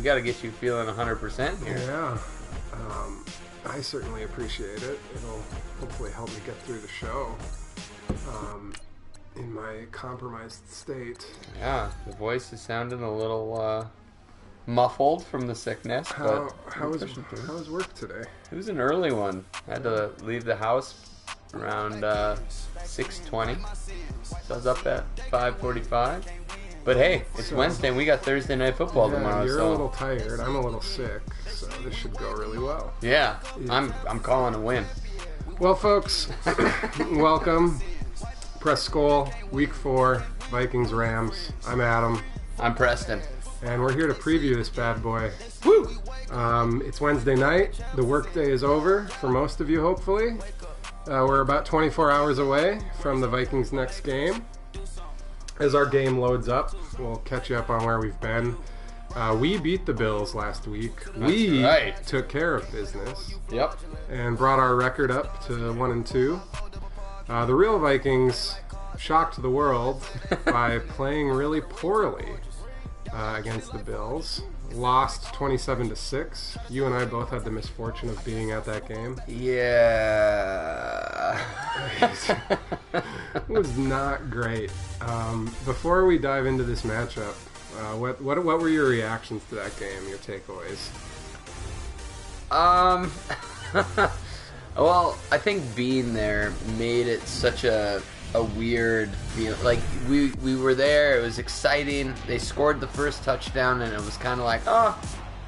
We got to get you feeling 100% here. Yeah. I certainly appreciate it. It'll hopefully help me get through the show in my compromised state. Yeah, the voice is sounding a little muffled from the sickness. How was work today? It was an early one. I had to leave the house around 6:20. So I was up at 5:45. But hey, it's Wednesday and we got Thursday Night Football tomorrow. You're so a little tired. I'm a little sick, so this should go really well. Yeah, I'm calling a win. Well, folks, welcome. Press Skol, Week 4, Vikings Rams. I'm Adam. I'm Preston. And we're here to preview this bad boy. Woo! It's Wednesday night. The workday is over for most of you, hopefully. We're about 24 hours away from the Vikings' next game. As our game loads up, we'll catch you up on where we've been. We beat the Bills last week. We took care of business. Yep. And brought our record up to 1-2. The real Vikings shocked the world by playing really poorly against the Bills. Lost 27-6. You and I both had the misfortune of being at that game. Yeah. It was not great. Before we dive into this matchup, what were your reactions to that game? Your takeaways? Well, I think being there made it such a weird feel. Like we were there, it was exciting. They scored the first touchdown and it was kind of like, oh,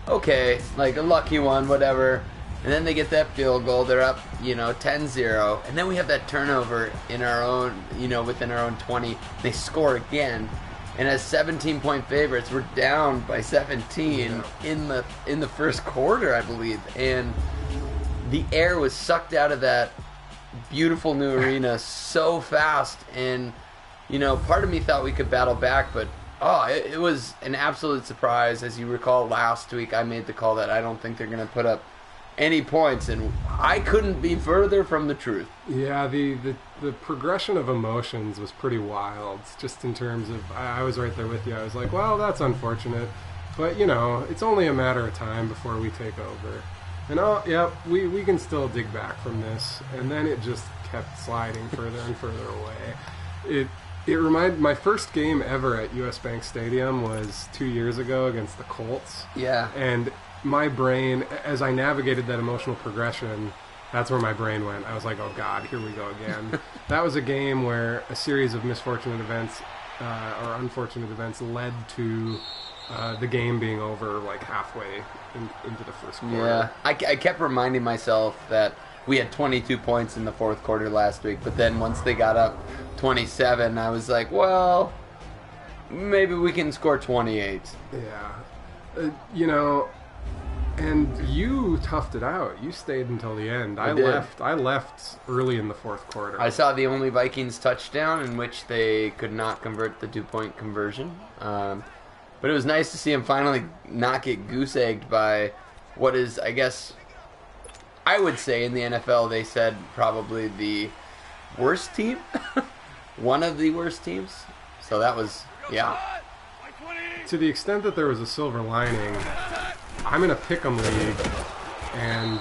okay, like a lucky one, whatever. And then they get that field goal, they're up, 10-0, and then we have that turnover in our own, within our own 20. They score again, and as 17-point favorites, we're down by 17 in the first quarter, I believe, and the air was sucked out of that beautiful new arena so fast, and part of me thought we could battle back, but it was an absolute surprise. As you recall, last week I made the call that I don't think they're going to put up any points, and I couldn't be further from the truth. Yeah, the progression of emotions was pretty wild, just in terms of, I was right there with you. I was like, well, that's unfortunate, but it's only a matter of time before we take over. And we can still dig back from this. And then it just kept sliding further and further away. It reminded, my first game ever at US Bank Stadium was 2 years ago against the Colts. Yeah. And my brain, as I navigated that emotional progression, that's where my brain went. I was like, oh God, here we go again. That was a game where a series of misfortunate events or unfortunate events led to the game being over like halfway into the first quarter. Yeah, I kept reminding myself that we had 22 points in the fourth quarter last week, but then once they got up 27, I was like, well, maybe we can score 28. Yeah. And you toughed it out. You stayed until the end. I left early in the fourth quarter. I saw the only Vikings touchdown in which they could not convert the 2-point conversion. But it was nice to see him finally not get goose-egged by what is, I guess, I would say in the NFL, they said probably the worst team. One of the worst teams. So that was, yeah. To the extent that there was a silver lining, I'm in a pick'em league, and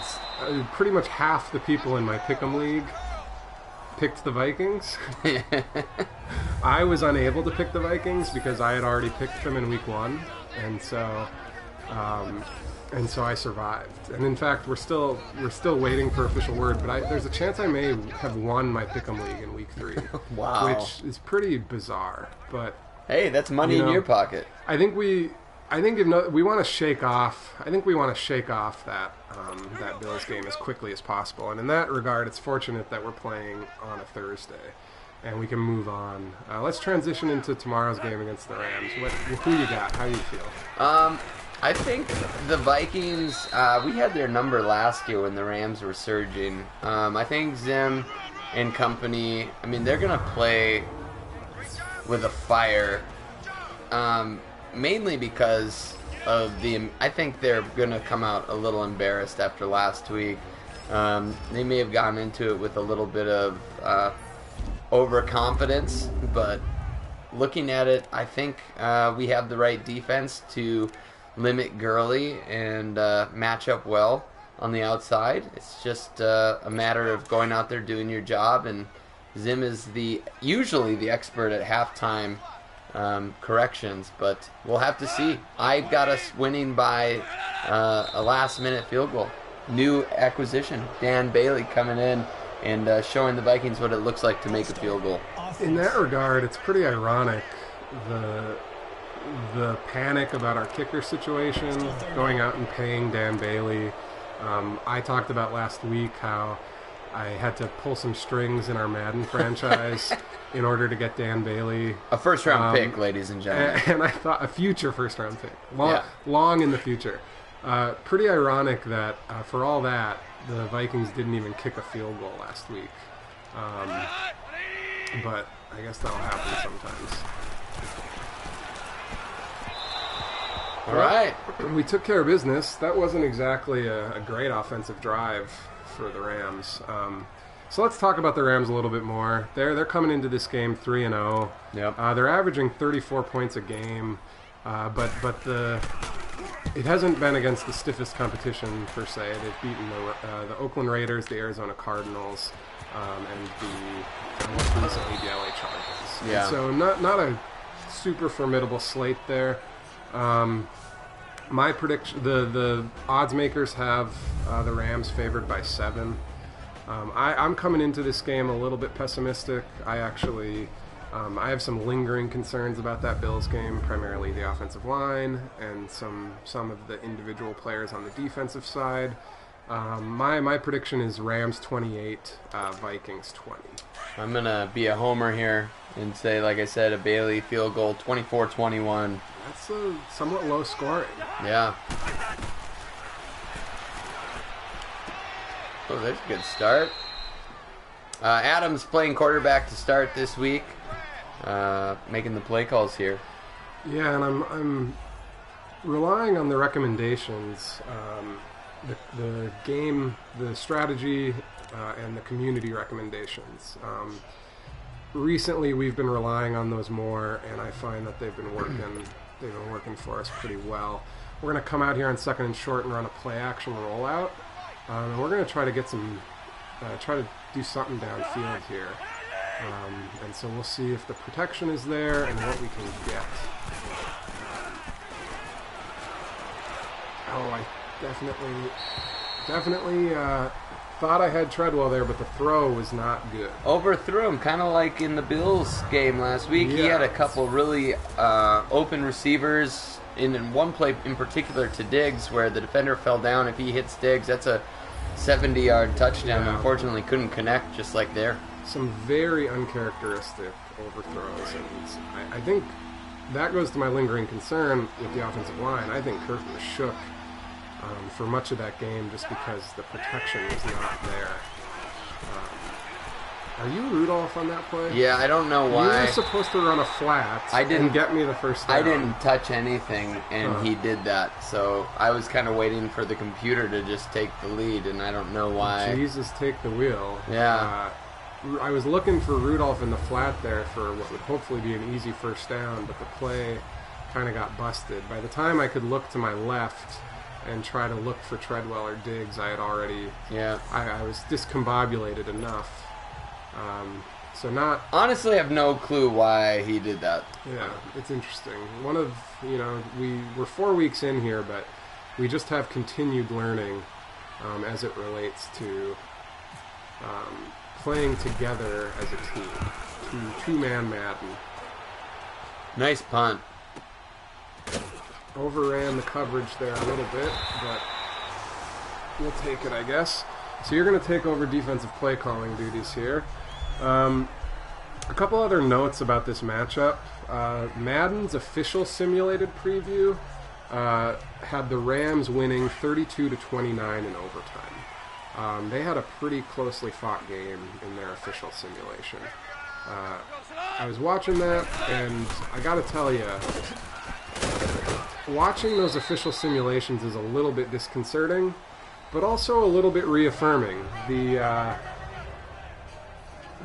pretty much half the people in my pick'em league picked the Vikings. I was unable to pick the Vikings because I had already picked them in week 1, and so I survived. And in fact, we're still waiting for official word, but there's a chance I may have won my pick'em league in week 3. Wow, which is pretty bizarre. But hey, that's money in your pocket. I think we want to shake off. I think we want to shake off that Bills game as quickly as possible. And in that regard, it's fortunate that we're playing on a Thursday, and we can move on. Let's transition into tomorrow's game against the Rams. Who you got? How do you feel? I think the Vikings. We had their number last year when the Rams were surging. I think Zim and company. I mean, they're gonna play with a fire. Mainly because of I think they're going to come out a little embarrassed after last week. They may have gone into it with a little bit of overconfidence, but looking at it, I think we have the right defense to limit Gurley and match up well on the outside. It's just a matter of going out there doing your job, and Zim is usually the expert at halftime corrections, but we'll have to see. I've got us winning by a last-minute field goal. New acquisition, Dan Bailey coming in and showing the Vikings what it looks like to make a field goal. In that regard, it's pretty ironic, the panic about our kicker situation, going out and paying Dan Bailey. I talked about last week how I had to pull some strings in our Madden franchise in order to get Dan Bailey. A first-round pick, ladies and gentlemen. And I thought a future first-round pick, long in the future. Pretty ironic that for all that, the Vikings didn't even kick a field goal last week. But I guess that'll happen sometimes. All right. We took care of business. That wasn't exactly a great offensive drive for the Rams. So let's talk about the Rams a little bit more. They're coming into this game 3-0. Yep. They're averaging 34 points a game, but it hasn't been against the stiffest competition per se. They've beaten the Oakland Raiders, the Arizona Cardinals, and most recently the LA Chargers. Yeah. And so not a super formidable slate there. My prediction: the odds makers have the Rams favored by 7. I'm coming into this game a little bit pessimistic. I have some lingering concerns about that Bills game, primarily the offensive line and some of the individual players on the defensive side. My prediction is Rams 28, Vikings 20. I'm going to be a homer here and say, like I said, a Bailey field goal, 24-21. That's a somewhat low scoring. Yeah. Oh, there's a good start. Adams playing quarterback to start this week, making the play calls here. Yeah, and I'm relying on the recommendations, the game, the strategy, and the community recommendations. Recently, we've been relying on those more, and I find that they've been working for us pretty well. We're going to come out here on second and short and run a play action rollout. And we're going to try to get try to do something downfield here. And so we'll see if the protection is there and what we can get. Oh, I definitely thought I had Treadwell there, but the throw was not good. Overthrew him, kind of like in the Bills game last week. Yeah. He had a couple really open receivers, in one play in particular to Diggs, where the defender fell down. If he hits Diggs, that's a 70-yard touchdown. Yeah. Unfortunately, couldn't connect, just like there. Some very uncharacteristic overthrows, and I think that goes to my lingering concern with the offensive line. I think Kirk was shook for much of that game just because the protection was not there. Are you Rudolph on that play? Yeah, I don't know why. You were supposed to run a flat and get me the first down. I didn't touch anything, and he did that. So I was kind of waiting for the computer to just take the lead, and I don't know why. Jesus, take the wheel. Yeah. I was looking for Rudolph in the flat there for what would hopefully be an easy first down, but the play kind of got busted. By the time I could look to my left and try to look for Treadwell or Diggs, I had already... Yeah. I was discombobulated enough. Honestly, I have no clue why he did that. Yeah, it's interesting. We're 4 weeks in here, but we just have continued learning as it relates to playing together as a team. Two-man Madden. Nice punt. Overran the coverage there a little bit, but we'll take it, I guess. So you're going to take over defensive play calling duties here. A couple other notes about this matchup. Madden's official simulated preview had the Rams winning 32-29 in overtime. They had a pretty closely fought game in their official simulation. I was watching that, and I got to tell you, watching those official simulations is a little bit disconcerting, but also a little bit reaffirming.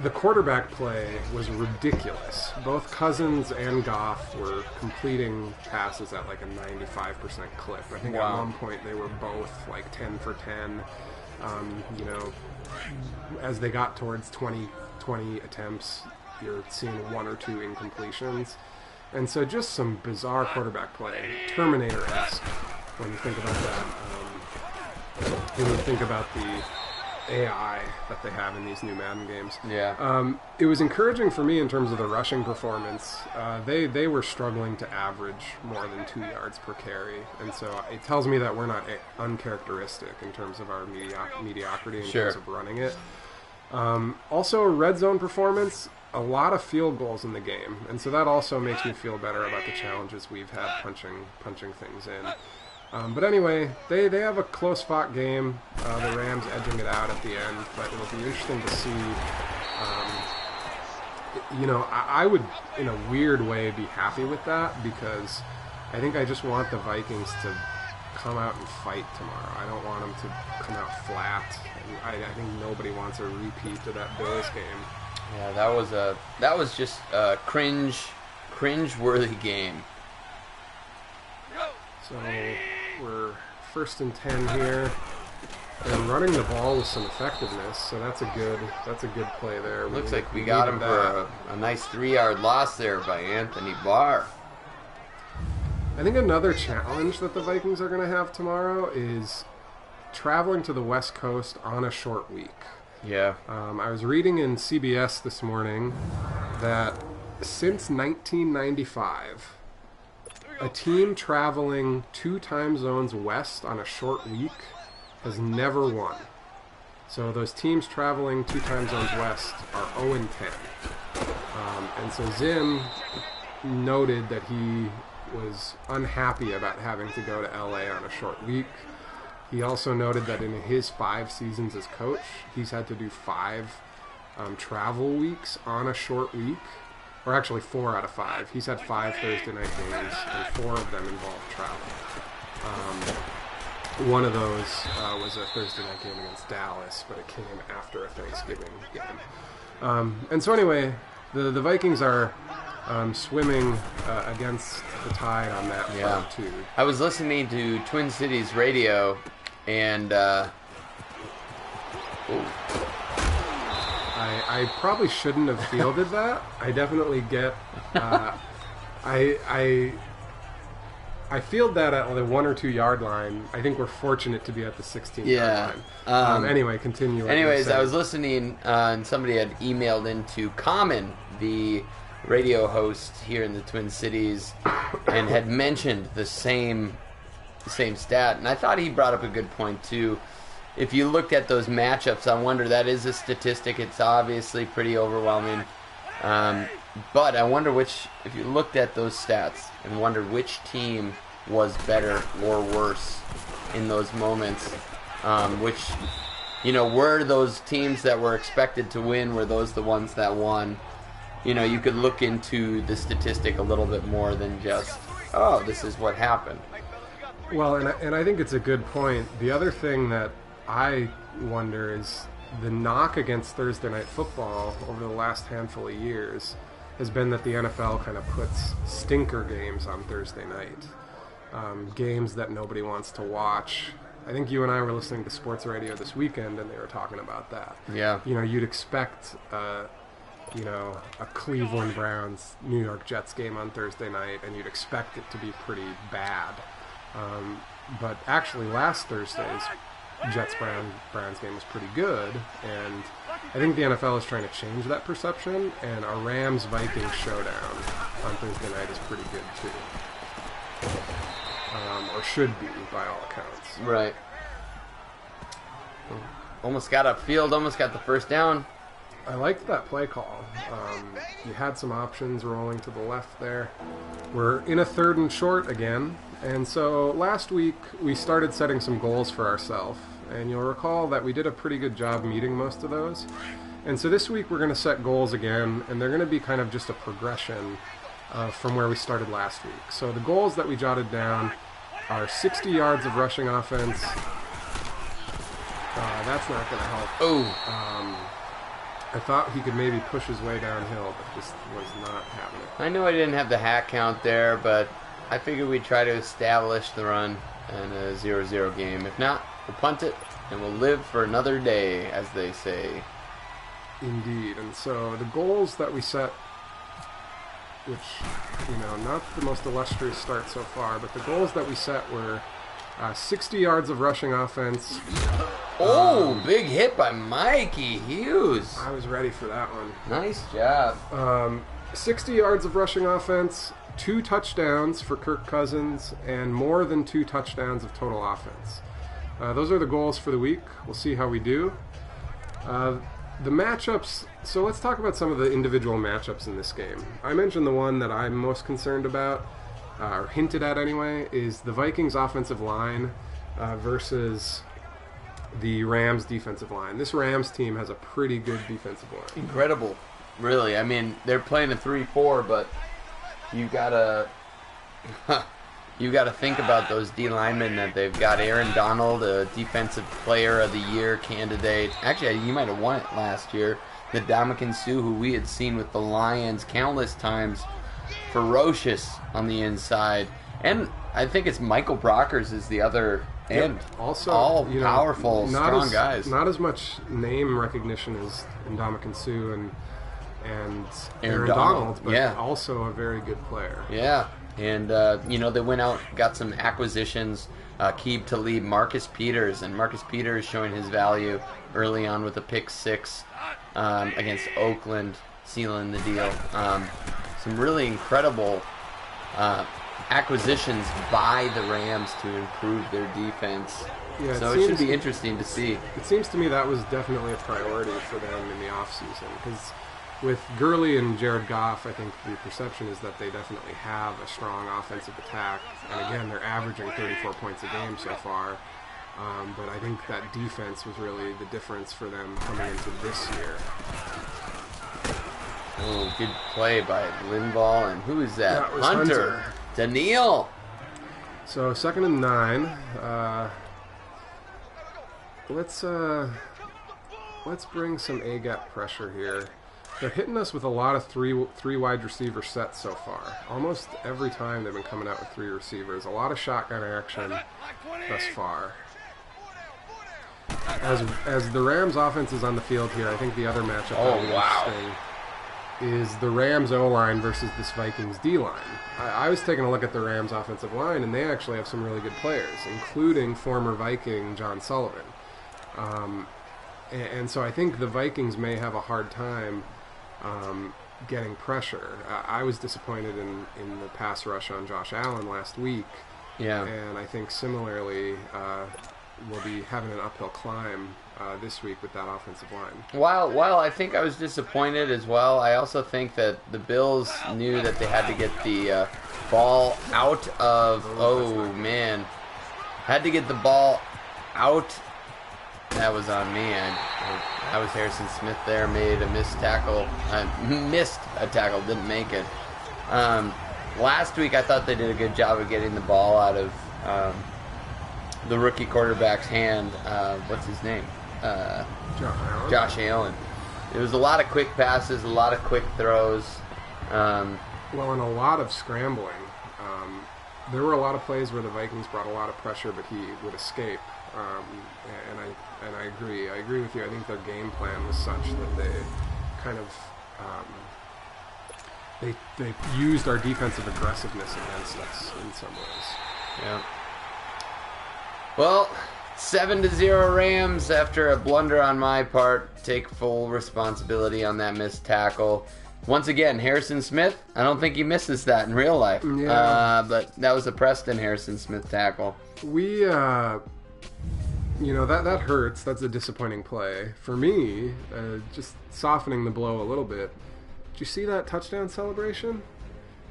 the quarterback play was ridiculous. Both Cousins and Goff were completing passes at like a 95% clip. I think at one point they were both like 10 for 10. As they got towards 20 attempts, you're seeing 1 or 2 incompletions. And so just some bizarre quarterback play, Terminator-esque, when you think about that. When you think about the AI that they have in these new Madden games. Yeah. It was encouraging for me in terms of the rushing performance. They were struggling to average more than 2 yards per carry, and so it tells me that we're not uncharacteristic in terms of our mediocrity in terms of running it. Also, red zone performance, a lot of field goals in the game, and so that also makes me feel better about the challenges we've had punching things in. But anyway, they have a close-fought game. The Rams edging it out at the end, but it'll be interesting to see. I would, in a weird way, be happy with that because I think I just want the Vikings to come out and fight tomorrow. I don't want them to come out flat. I think nobody wants a repeat of that Bills game. Yeah, that was just a cringe-worthy game. So we're 1st and 10 here, and running the ball with some effectiveness. So that's a good play there. Looks like we got him for a nice 3-yard loss there by Anthony Barr. I think another challenge that the Vikings are going to have tomorrow is traveling to the West Coast on a short week. Yeah. I was reading in CBS this morning that since 1995. A team traveling 2 time zones west on a short week has never won. So those teams traveling 2 time zones west are 0-10. And so Zim noted that he was unhappy about having to go to LA on a short week. He also noted that in his 5 seasons as coach, he's had to do 5 travel weeks on a short week. Or actually 4 out of 5. He's had 5 Thursday night games, and 4 of them involved travel. One of those was a Thursday night game against Dallas, but it came after a Thanksgiving game. And so anyway, the Vikings are swimming against the tide on that front too. I was listening to Twin Cities radio, and I probably shouldn't have fielded that. I definitely get. I field that at the 1 or 2 yard line. I think we're fortunate to be at the 16 yard line. Anyway, continue. Anyways, I was listening, and somebody had emailed into Common, the radio host here in the Twin Cities, and had mentioned the same stat. And I thought he brought up a good point too. If you looked at those matchups, I wonder, that is a statistic. It's obviously pretty overwhelming. But I wonder if you looked at those stats and wondered which team was better or worse in those moments, were those teams that were expected to win, were those the ones that won? You could look into the statistic a little bit more than just, oh, this is what happened. Well, and I think it's a good point. The other thing that I wonder is the knock against Thursday Night Football over the last handful of years has been that the NFL kind of puts stinker games on Thursday night, games that nobody wants to watch. I think you and I were listening to sports radio this weekend, and they were talking about that. Yeah. You'd expect, a Cleveland Browns New York Jets game on Thursday night, and you'd expect it to be pretty bad. But actually, last Thursday's Jets-Browns game was pretty good, and I think the NFL is trying to change that perception, and a Rams-Vikings showdown on Thursday night is pretty good too. Or should be, by all accounts. Right. Almost got upfield, almost got the first down. I liked that play call. You had some options rolling to the left there. We're in a 3rd and short again. And so last week we started setting some goals for ourselves. And you'll recall that we did a pretty good job meeting most of those. And so this week we're going to set goals again. And they're going to be kind of just a progression from where we started last week. So the goals that we jotted down are 60 yards of rushing offense. That's not going to help. I thought he could maybe push his way downhill, but just was not having it. I know I didn't have the hat count there, but I figured we'd try to establish the run in a 0-0 game. If not, we'll punt it, and we'll live for another day, as they say. Indeed. And so the goals that we set, which, not the most illustrious start so far, but the goals that we set were 60 yards of rushing offense. Oh, big hit by Mikey Hughes. I was ready for that one. Nice job. 60 yards of rushing offense, 2 touchdowns for Kirk Cousins, and more than 2 touchdowns of total offense. Those are the goals for the week. We'll see how we do. The matchups, so let's talk about some of the individual matchups in this game. I mentioned the one that I'm most concerned about, or hinted at anyway, is the Vikings offensive line versus the Rams defensive line. This Rams team has a pretty good defensive line. Incredible, really. I mean, they're playing a 3-4, but you gotta think about those D linemen that they've got. Aaron Donald, a Defensive Player of the Year candidate. Actually, he might have won it last year. The Ndamukong Suh, who we had seen with the Lions countless times, ferocious on the inside. And I think it's Michael Brockers is the other end. Also, all powerful, strong guys. Not as much name recognition as Ndamukong Suh and Aaron Donald, but also a very good player. Yeah. And, they went out, got some acquisitions, Aqib Talib, Marcus Peters, and Marcus Peters showing his value early on with a pick 6 against Oakland, sealing the deal. Some really incredible acquisitions by the Rams to improve their defense. Yeah, so it should be interesting to see. It seems to me that was definitely a priority for them in the offseason, because with Gurley and Jared Goff, I think the perception is that they definitely have a strong offensive attack. And again, they're averaging 34 points a game so far. But I think that defense was really the difference for them coming into this year. Oh, good play by Linval. And who is that? That was Hunter. Daniil. So 2nd and 9. Let's bring some A-gap pressure here. They're hitting us with a lot of three wide receiver sets so far. Almost every time they've been coming out with 3 receivers. A lot of shotgun action thus far. As the Rams offense is on the field here, I think the other matchup interesting is the Rams O-line versus this Vikings D-line. I was taking a look at the Rams offensive line, and they actually have some really good players, including former Viking John Sullivan. And so I think the Vikings may have a hard time getting pressure. I was disappointed in the pass rush on Josh Allen last week. Yeah. And I think similarly we'll be having an uphill climb this week with that offensive line. While I think I was disappointed as well, I also think that the Bills knew that they had to get the ball out of... Had to get the ball out. That was on me. I was Harrison Smith there, made a missed tackle. Missed a tackle, didn't make it. Last week I thought they did a good job of getting the ball out of the rookie quarterback's hand. What's his name? Josh Allen. It was a lot of quick passes, a lot of quick throws. And a lot of scrambling. There were a lot of plays where the Vikings brought a lot of pressure, but he would escape. And I agree. I agree with you. I think their game plan was such that they kind of they used our defensive aggressiveness against us in some ways. Yeah. Well, 7-0 Rams after a blunder on my part. Take full responsibility on that missed tackle. Once again, Harrison Smith, I don't think he misses that in real life. Yeah. But that was a Preston Harrison Smith tackle. We, that hurts. That's a disappointing play. For me, just softening the blow a little bit, did you see that touchdown celebration?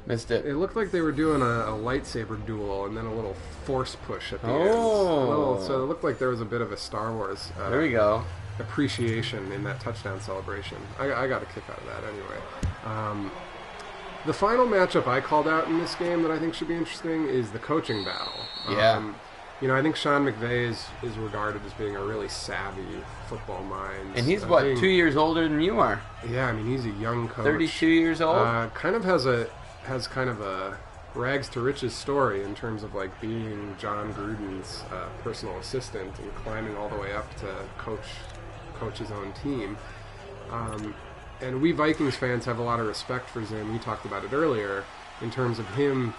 Missed it. It looked like they were doing a lightsaber duel and then a little force push at the end. So it looked like there was a bit of a Star Wars there we go. appreciation in that touchdown celebration. I got a kick out of that anyway. The final matchup I called out in this game that I think should be interesting is the coaching battle. Yeah. I think Sean McVay is regarded as being a really savvy football mind. And he's, 2 years older than you are? Yeah, I mean, he's a young coach. 32 years old? Kind of has kind of a rags to riches story in terms of, like, being John Gruden's personal assistant and climbing all the way up to coach his own team. And we Vikings fans have a lot of respect for Zim. We talked about it earlier in terms of him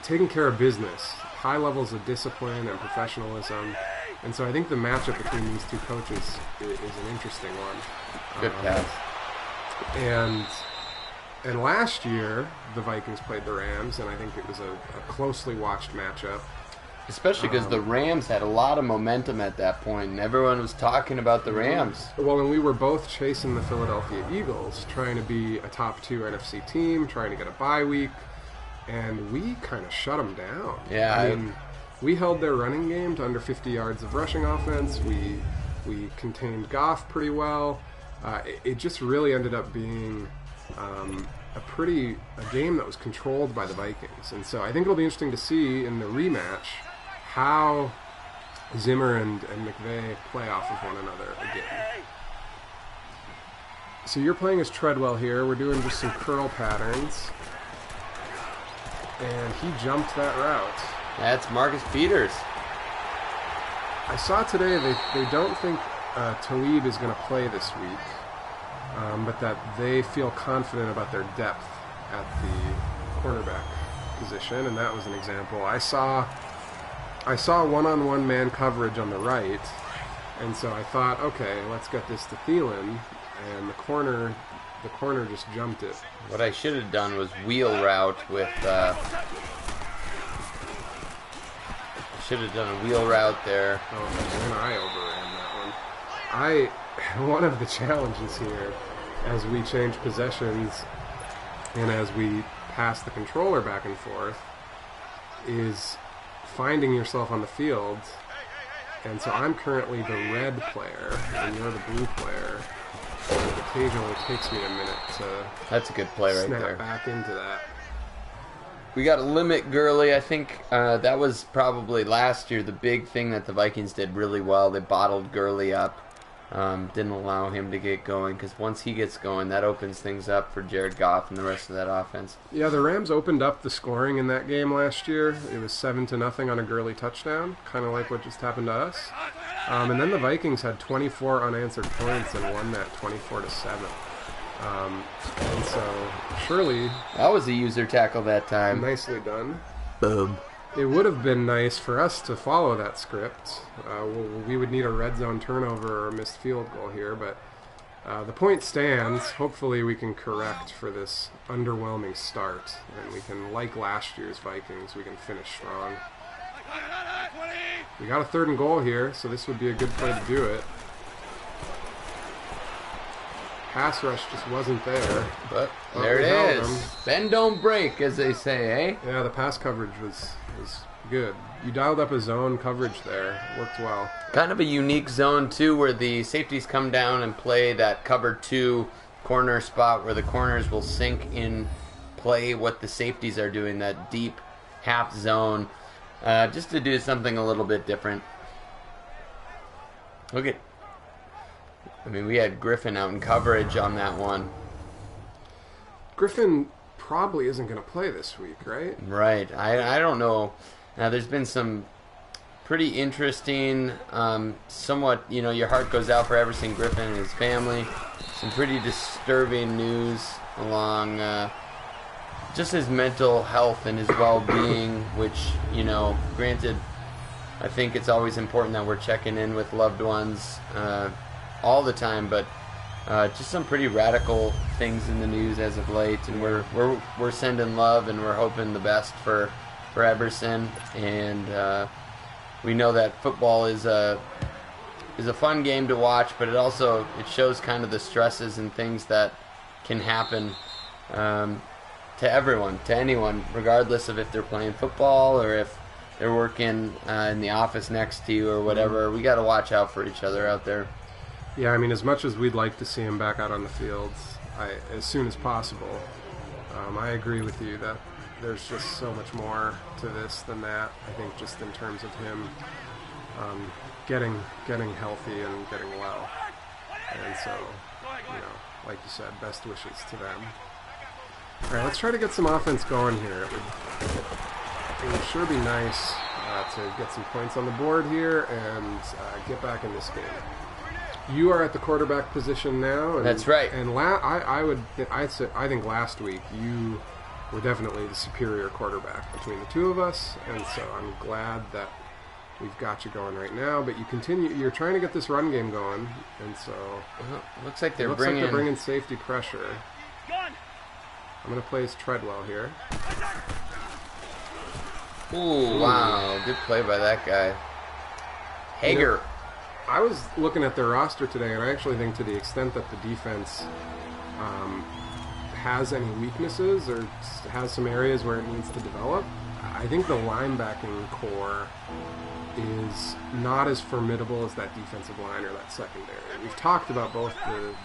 taking care of business, high levels of discipline and professionalism. And so I think the matchup between these two coaches is an interesting one. Good pass. And last year, the Vikings played the Rams, and I think it was a closely watched matchup. Especially because the Rams had a lot of momentum at that point, and everyone was talking about the Rams. Well, and we were both chasing the Philadelphia Eagles, trying to be a top 2 NFC team, trying to get a bye week, and we kind of shut them down. Yeah. I mean, we held their running game to under 50 yards of rushing offense. We contained Goff pretty well. It just really ended up being a game that was controlled by the Vikings. And so I think it'll be interesting to see in the rematch how Zimmer and McVay play off of one another again. So you're playing as Treadwell here. We're doing just some curl patterns. And he jumped that route. That's Marcus Peters. I saw today they don't think Talib is going to play this week, but that they feel confident about their depth at the cornerback position, and that was an example. I saw one-on-one man coverage on the right, and so I thought, okay, let's get this to Thielen, and the corner just jumped it. What I should have done was wheel route with. Should have done a wheel route there. Oh, and I overran that one. One of the challenges here, as we change possessions and as we pass the controller back and forth, is finding yourself on the field. And so I'm currently the red player, and you're the blue player. It occasionally takes me a minute to That's a good play right snap there. back into that. We got to limit Gurley. I think that was probably last year the big thing that the Vikings did really well. They bottled Gurley up, didn't allow him to get going, because once he gets going, that opens things up for Jared Goff and the rest of that offense. Yeah, the Rams opened up the scoring in that game last year. It was 7-0 on a Gurley touchdown, kind of like what just happened to us. And then the Vikings had 24 unanswered points and won that 24-7. And so, surely... That was a user tackle that time. Nicely done. Boom. It would have been nice for us to follow that script. We would need a red zone turnover or a missed field goal here, but the point stands. Hopefully we can correct for this underwhelming start, and we can, like last year's Vikings, we can finish strong. We got a 3rd and goal here, so this would be a good play to do it. Pass rush just wasn't there. But there it is. Bend don't break, as they say, eh? Yeah, the pass coverage was good. You dialed up a zone coverage there. Worked well. Kind of a unique zone, too, where the safeties come down and play that cover 2 corner spot where the corners will sink in play what the safeties are doing, that deep half zone, just to do something a little bit different. Look at... I mean, we had Griffin out in coverage on that one. Griffin probably isn't going to play this week, right? Right. I don't know. Now, there's been some pretty interesting, somewhat, your heart goes out for Everson Griffin and his family. Some pretty disturbing news along just his mental health and his well-being, which, granted, I think it's always important that we're checking in with loved ones all the time, but just some pretty radical things in the news as of late, and we're sending love and we're hoping the best for Everson, and we know that football is a fun game to watch, but it shows kind of the stresses and things that can happen to everyone, to anyone, regardless of if they're playing football or if they're working in the office next to you or whatever. We got to watch out for each other out there. Yeah, I mean, as much as we'd like to see him back out on the fields as soon as possible, I agree with you that there's just so much more to this than that. I think just in terms of him getting healthy and getting well. And so, like you said, best wishes to them. All right, let's try to get some offense going here. It would sure be nice to get some points on the board here and get back in this game. You are at the quarterback position now. And, that's right. And I think last week you were definitely the superior quarterback between the two of us, and so I'm glad that we've got you going right now. But you're trying to get this run game going, and so looks like they're bringing safety pressure. I'm going to place Treadwell here. Ooh, wow. Good play by that guy. Hager. I was looking at their roster today, and I actually think to the extent that the defense has any weaknesses or has some areas where it needs to develop, I think the linebacking core is not as formidable as that defensive line or that secondary. We've talked about both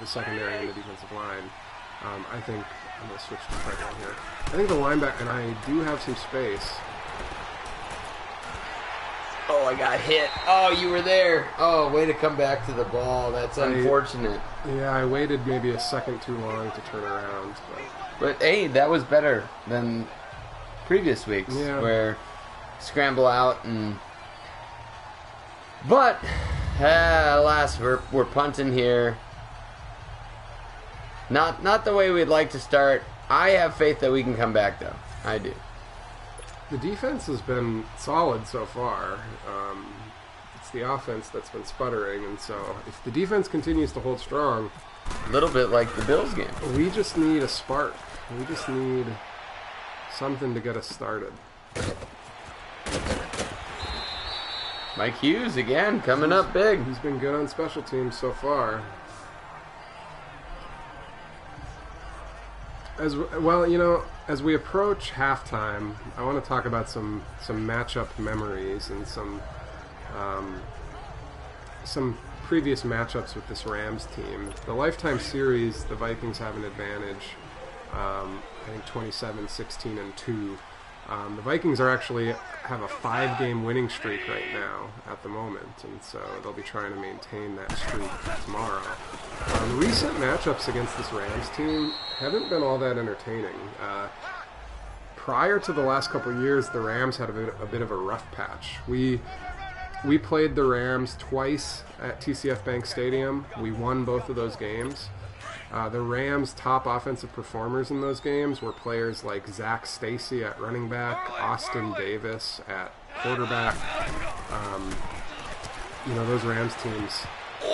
the secondary and the defensive line. I think I'm going to switch to Treadwell here. I think the linebacker, and I do have some space. Oh, I got hit. Oh, you were there. Oh, way to come back to the ball. That's unfortunate. I waited maybe a second too long to turn around. But hey, that was better than previous weeks where scramble out and... But, alas, we're punting here. Not the way we'd like to start. I have faith that we can come back, though. I do. The defense has been solid so far. It's the offense that's been sputtering, and so if the defense continues to hold strong... A little bit like the Bills game. We just need a spark. We just need something to get us started. Mike Hughes, again, coming up big. He's been good on special teams so far. As we approach halftime, I want to talk about some matchup memories and some previous matchups with this Rams team. The Lifetime Series, the Vikings have an advantage. I think 27, 16, and 2. The Vikings actually have a 5-game winning streak right now at the moment, and so they'll be trying to maintain that streak tomorrow. Recent matchups against this Rams team haven't been all that entertaining. Prior to the last couple of years, the Rams had a bit of a rough patch. We played the Rams twice at TCF Bank Stadium. We won both of those games. The Rams' top offensive performers in those games were players like Zach Stacy at running back, Austin Davis at quarterback. Those Rams teams.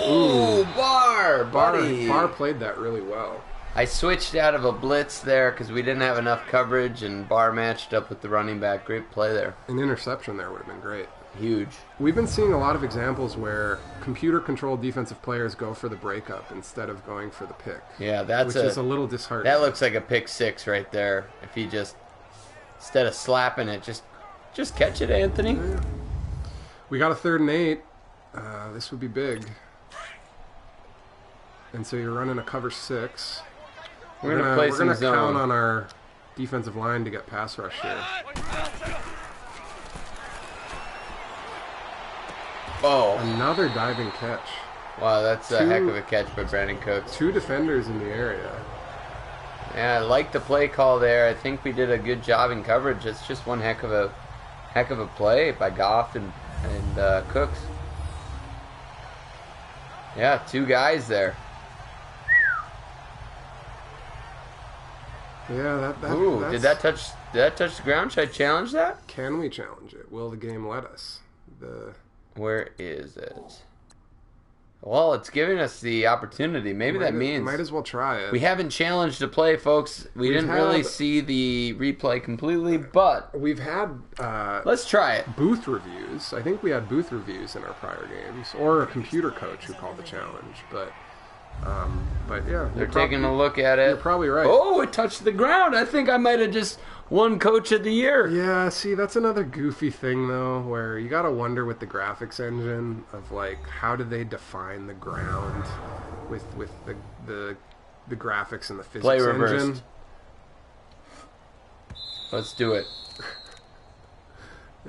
Ooh, buddy. Barr played that really well. I switched out of a blitz there because we didn't have enough coverage, and Barr matched up with the running back. Great play there. An interception there would have been great. Huge. We've been seeing a lot of examples where computer-controlled defensive players go for the breakup instead of going for the pick. Yeah, which is a little disheartening. That looks like a pick six right there. If he just, instead of slapping it, just catch it, Anthony. Yeah. We got a 3rd and 8. This would be big. And so you're running a cover 6. We're gonna count on our defensive line to get pass rush here. Oh. Another diving catch. Wow, that's a heck of a catch by Brandon Cooks. 2 defenders in the area. Yeah, I like the play call there. I think we did a good job in coverage. It's just one heck of a play by Goff and Cooks. Yeah, 2 guys there. Yeah, Ooh, did that touch the ground? Should I challenge that? Can we challenge it? Will the game let us? Where is it? Well, it's giving us the opportunity. Maybe that means... Might as well try it. We haven't challenged the play, folks. We didn't really see the replay completely, but... We've had... let's try it. Booth reviews. I think we had booth reviews in our prior games. Or a computer coach who called the challenge. But yeah. They're taking a look at it. You're probably right. Oh, it touched the ground. I think I might have just won Coach of the Year. Yeah, see, that's another goofy thing, though, where you got to wonder with the graphics engine of, like, how do they define the ground with the graphics and the physics Play reversed. engine. Let's do it.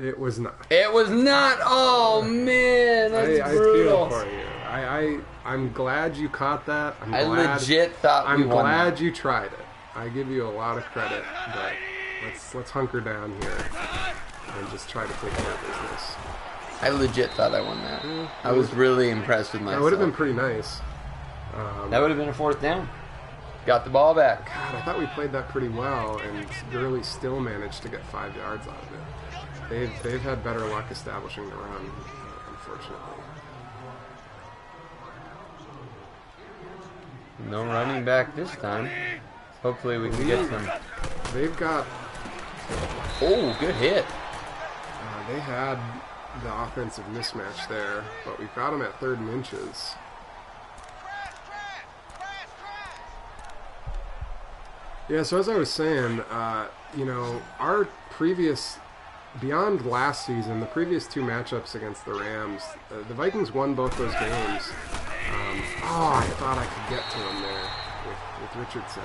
It was not. It was not. Oh man, that's brutal. I feel for you. I'm glad you caught that. I legit thought we won. I'm glad you tried it. I give you a lot of credit, but let's hunker down here and just try to take care of business. I legit thought I won that. I was really impressed with myself. That would have been pretty nice. That would have been a 4th down. Got the ball back. God, I thought we played that pretty well, and Gurley still managed to get 5 yards out of it. They've had better luck establishing the run, unfortunately. No running back this time. Hopefully we can get some. They've got... Oh, good hit. They had the offensive mismatch there, but we've got them at 3rd and inches. Yeah, so as I was saying, our previous... Beyond last season, the previous 2 matchups against the Rams, the Vikings won both those games. I thought I could get to him there with Richardson.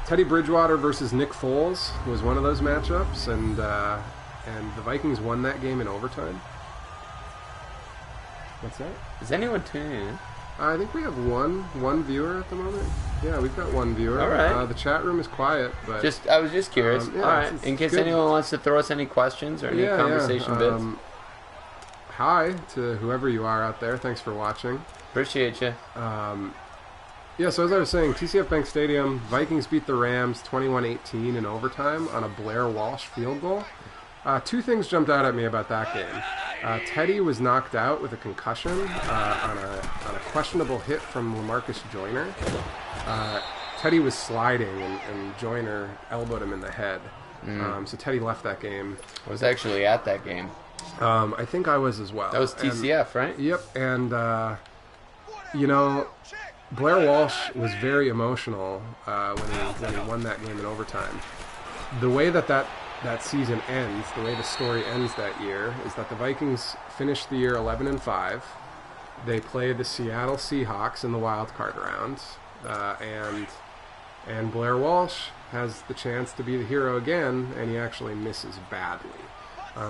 Teddy Bridgewater versus Nick Foles was one of those matchups, and the Vikings won that game in overtime. What's that? Is anyone tuning in? I think we have one viewer at the moment. Yeah, we've got one viewer. All right. The chat room is quiet, but I was just curious. yeah, all right. it's In case good. Anyone wants to throw us any questions or any conversation bits. Hi to whoever you are out there. Thanks for watching. Appreciate you. Yeah, so as I was saying, TCF Bank Stadium, Vikings beat the Rams 21-18 in overtime on a Blair Walsh field goal. 2 things jumped out at me about that game. Teddy was knocked out with a concussion on a questionable hit from LaMarcus Joyner. Teddy was sliding, and Joyner elbowed him in the head. So Teddy left that game. I was actually at that game. I think I was as well. That was TCF, right? Yep, and, Blair Walsh was very emotional when he won that game in overtime. The way that season ends, the way the story ends that year, is that the Vikings finished the year 11-5. They played the Seattle Seahawks in the wild card round, and Blair Walsh has the chance to be the hero again, and he actually misses badly.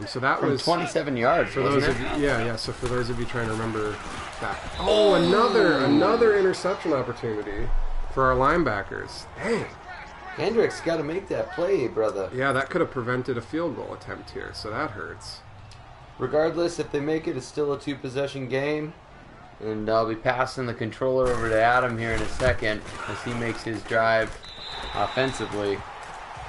So that From was 27 yards. for those of you, yeah. So for those of you trying to remember that, another interception opportunity for our linebackers. Dang. Hendricks got to make that play, brother. Yeah, that could have prevented a field goal attempt here, so that hurts. Regardless, if they make it, it's still a 2-possession game. And I'll be passing the controller over to Adam here in a second as he makes his drive offensively.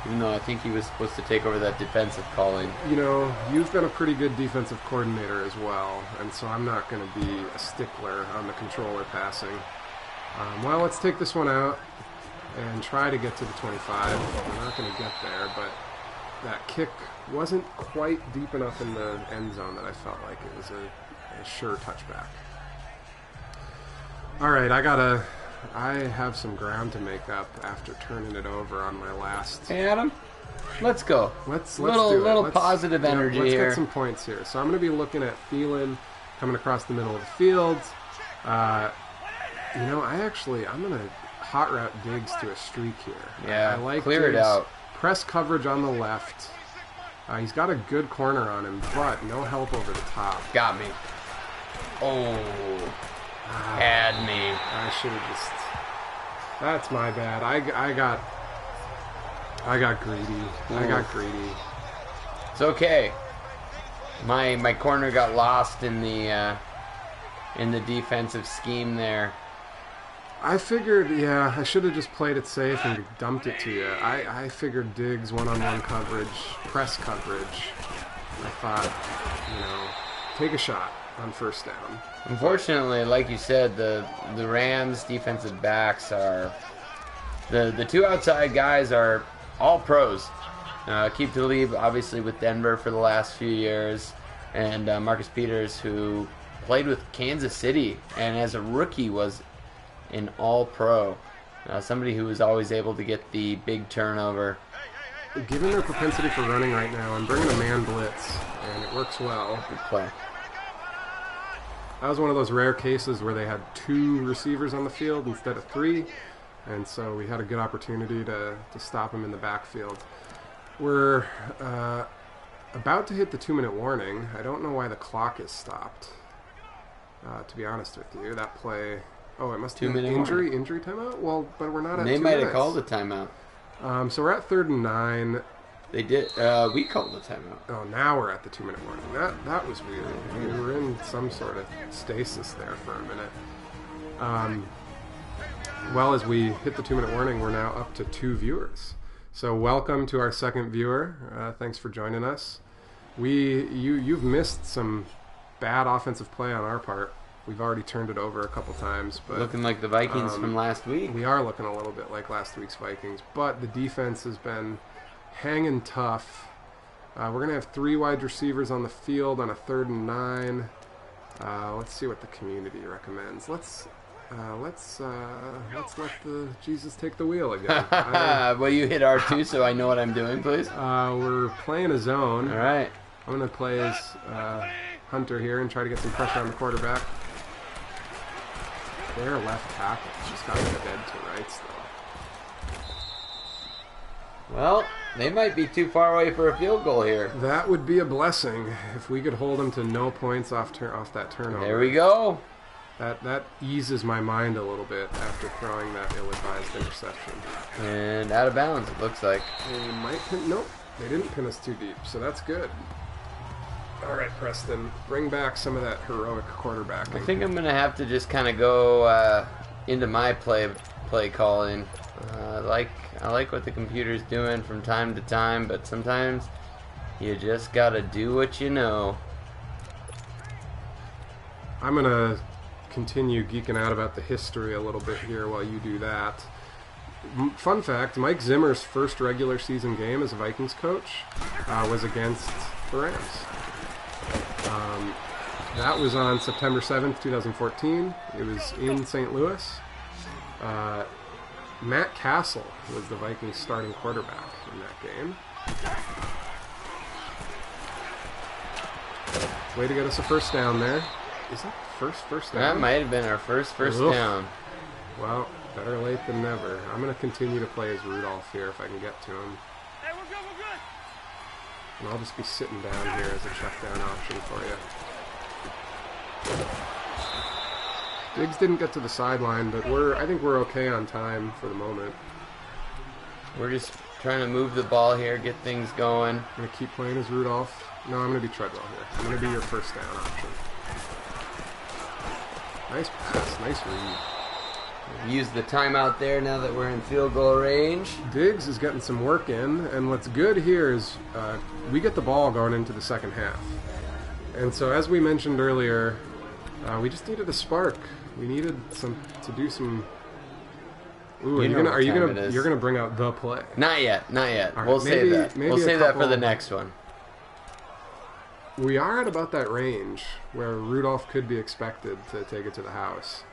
Even though I think he was supposed to take over that defensive calling. You've been a pretty good defensive coordinator as well, and so I'm not going to be a stickler on the controller passing. Well, let's take this one out and try to get to the 25. We're not going to get there, but that kick wasn't quite deep enough in the end zone that I felt like it was a sure touchback. All right, I have some ground to make up after turning it over on my last. Hey, Adam, let's go. Let's do it. Positive energy let's here. Let's get some points here. So I'm going to be looking at Thielen coming across the middle of the field. I'm going to hot route Diggs to a streak here. Yeah, I like clear Diggs. it out. Press coverage on the left. He's got a good corner on him, but no help over the top. Got me. Oh, had me. I should have just. That's my bad. I got greedy. Ooh. I got greedy. It's okay. My corner got lost in the defensive scheme there. I figured, I should have just played it safe and dumped it to you. I figured Diggs one-on-one coverage, press coverage. I thought, take a shot on first down. Unfortunately, like you said, the Rams' defensive backs are the 2 outside guys are all pros. Keep Talib, obviously, with Denver for the last few years, and Marcus Peters, who played with Kansas City and as a rookie was an all-pro. Somebody who was always able to get the big turnover. Given their propensity for running right now, I'm bringing a man blitz, and it works well. Good play. That was one of those rare cases where they had 2 receivers on the field instead of 3. And so we had a good opportunity to stop him in the backfield. We're about to hit the 2-minute warning. I don't know why the clock is stopped, to be honest with you. That play... Oh, it must be an injury timeout? Well, but we're not at 2 minutes. They might have called a timeout. So we're at 3rd and 9. They did. We called the timeout. Oh, now we're at the 2-minute warning. That was weird. We were in some sort of stasis there for a minute. Well, as we hit the 2-minute warning, we're now up to 2 viewers. So welcome to our second viewer. Thanks for joining us. You've missed some bad offensive play on our part. We've already turned it over a couple times. But looking like the Vikings from last week. We are looking a little bit like last week's Vikings, but the defense has been hanging tough. We're going to have 3 wide receivers on the field on a 3rd and 9. Let's see what the community recommends. Let's let the Jesus take the wheel again. Well, you hit R2, so I know what I'm doing, please. We're playing a zone. All right. I'm going to play as Hunter here and try to get some pressure on the quarterback. Their left tackle just got dead to rights, though. Well, they might be too far away for a field goal here. That would be a blessing if we could hold them to no points off that turnover. There we go. That eases my mind a little bit after throwing that ill-advised interception. And out of bounds, it looks like. They might pin... Nope, they didn't pin us too deep, so that's good. All right, Preston, bring back some of that heroic quarterbacking. I think I'm going to have to just kind of go into my play calling. I like what the computer's doing from time to time, but sometimes you just got to do what you know. I'm going to continue geeking out about the history a little bit here while you do that. Fun fact, Mike Zimmer's first regular season game as a Vikings coach was against the Rams. That was on September 7th, 2014. It was in St. Louis. Matt Castle was the Vikings starting quarterback in that game. Way to get us a first down there. Is that the first down? That might have been our first down. Well, better late than never. I'm going to continue to play as Rudolph here if I can get to him. Hey, we're good. And I'll just be sitting down here as a check down option for you. Diggs didn't get to the sideline, but I think we're okay on time for the moment. We're just trying to move the ball here, get things going. I'm going to keep playing as Rudolph. No, I'm going to be Treadwell here. I'm going to be your first down option. Nice pass, nice read. Use the timeout there now that we're in field goal range. Diggs is getting some work in, and what's good here is we get the ball going into the second half. And so as we mentioned earlier, we just needed a spark. We needed to do some... Ooh, you're gonna bring out the play? Not yet. Right, We'll save that. We'll save that for the next one. We are at about that range where Rudolph could be expected to take it to the house.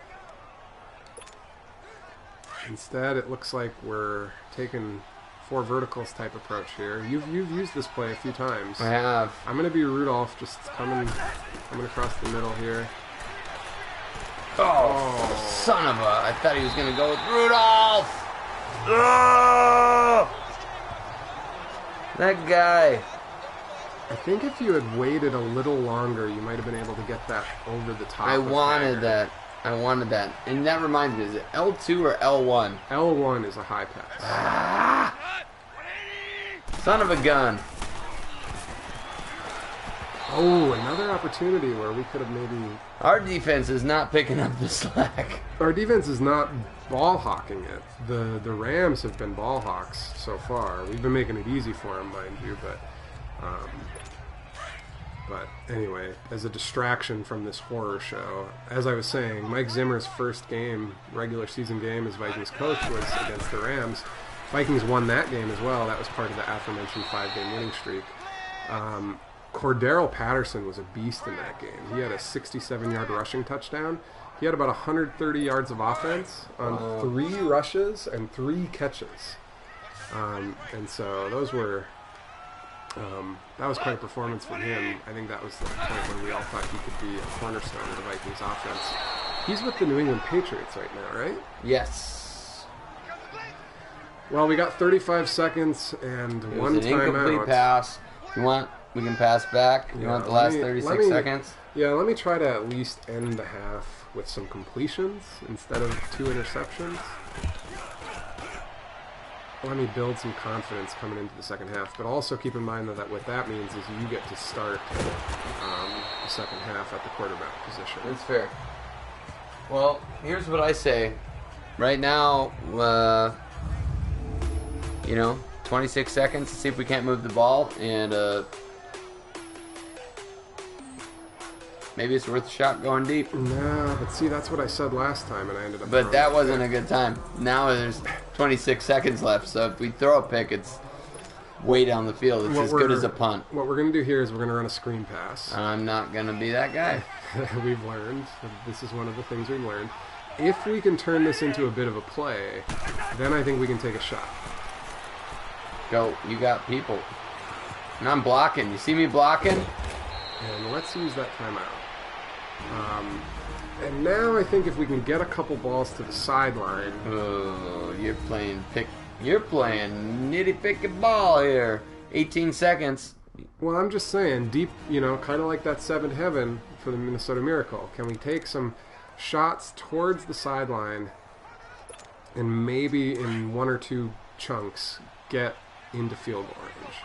Instead, it looks like we're taking 4 verticals type approach here. You've used this play a few times. I have. I'm going to be Rudolph, just coming across the middle here. Oh, son of a... I thought he was going to go with Rudolph! Oh! That guy. I think if you had waited a little longer, you might have been able to get that over the top. I wanted that. And that reminds me, is it L2 or L1? L1 is a high pass. Son of a gun. Oh, another opportunity where we could have maybe... Our defense is not picking up the slack. Our defense is not ball hawking it. The Rams have been ball hawks so far. We've been making it easy for them, mind you, but anyway, as a distraction from this horror show, as I was saying, Mike Zimmer's first game, regular season game as Vikings coach, was against the Rams. Vikings won that game as well. That was part of the aforementioned 5-game winning streak. Cordero Patterson was a beast in that game. He had a 67-yard rushing touchdown. He had about 130 yards of offense on 3 rushes and 3 catches. And so those were... that was quite a performance from him. I think that was the point when we all thought he could be a cornerstone of the Vikings offense. He's with the New England Patriots right now, right? Yes. Well, we got 35 seconds and It was one an incomplete timeout. pass. If you want, we can pass back. You want the last 36 seconds? Yeah, let me try to at least end the half with some completions instead of 2 interceptions. Let me build some confidence coming into the second half, but also keep in mind that what that means is you get to start the second half at the quarterback position. That's fair. Well, here's what I say. Right now, 26 seconds to see if we can't move the ball, and maybe it's worth a shot going deep. No, but see, that's what I said last time, and I ended up. But that wasn't a good time. Now there's 26 seconds left, so if we throw a pick, it's way down the field. It's as good as a punt. What we're going to do here is we're going to run a screen pass. I'm not going to be that guy. We've learned. This is one of the things we've learned. If we can turn this into a bit of a play, then I think we can take a shot. Go. You got people. And I'm blocking. You see me blocking? And let's use that timeout. And now I think if we can get a couple balls to the sideline. Oh, you're playing nitty-picky ball here. 18 seconds. Well, I'm just saying, deep, kind of like that seventh heaven for the Minnesota Miracle. Can we take some shots towards the sideline and maybe in 1 or 2 chunks get into field goal range?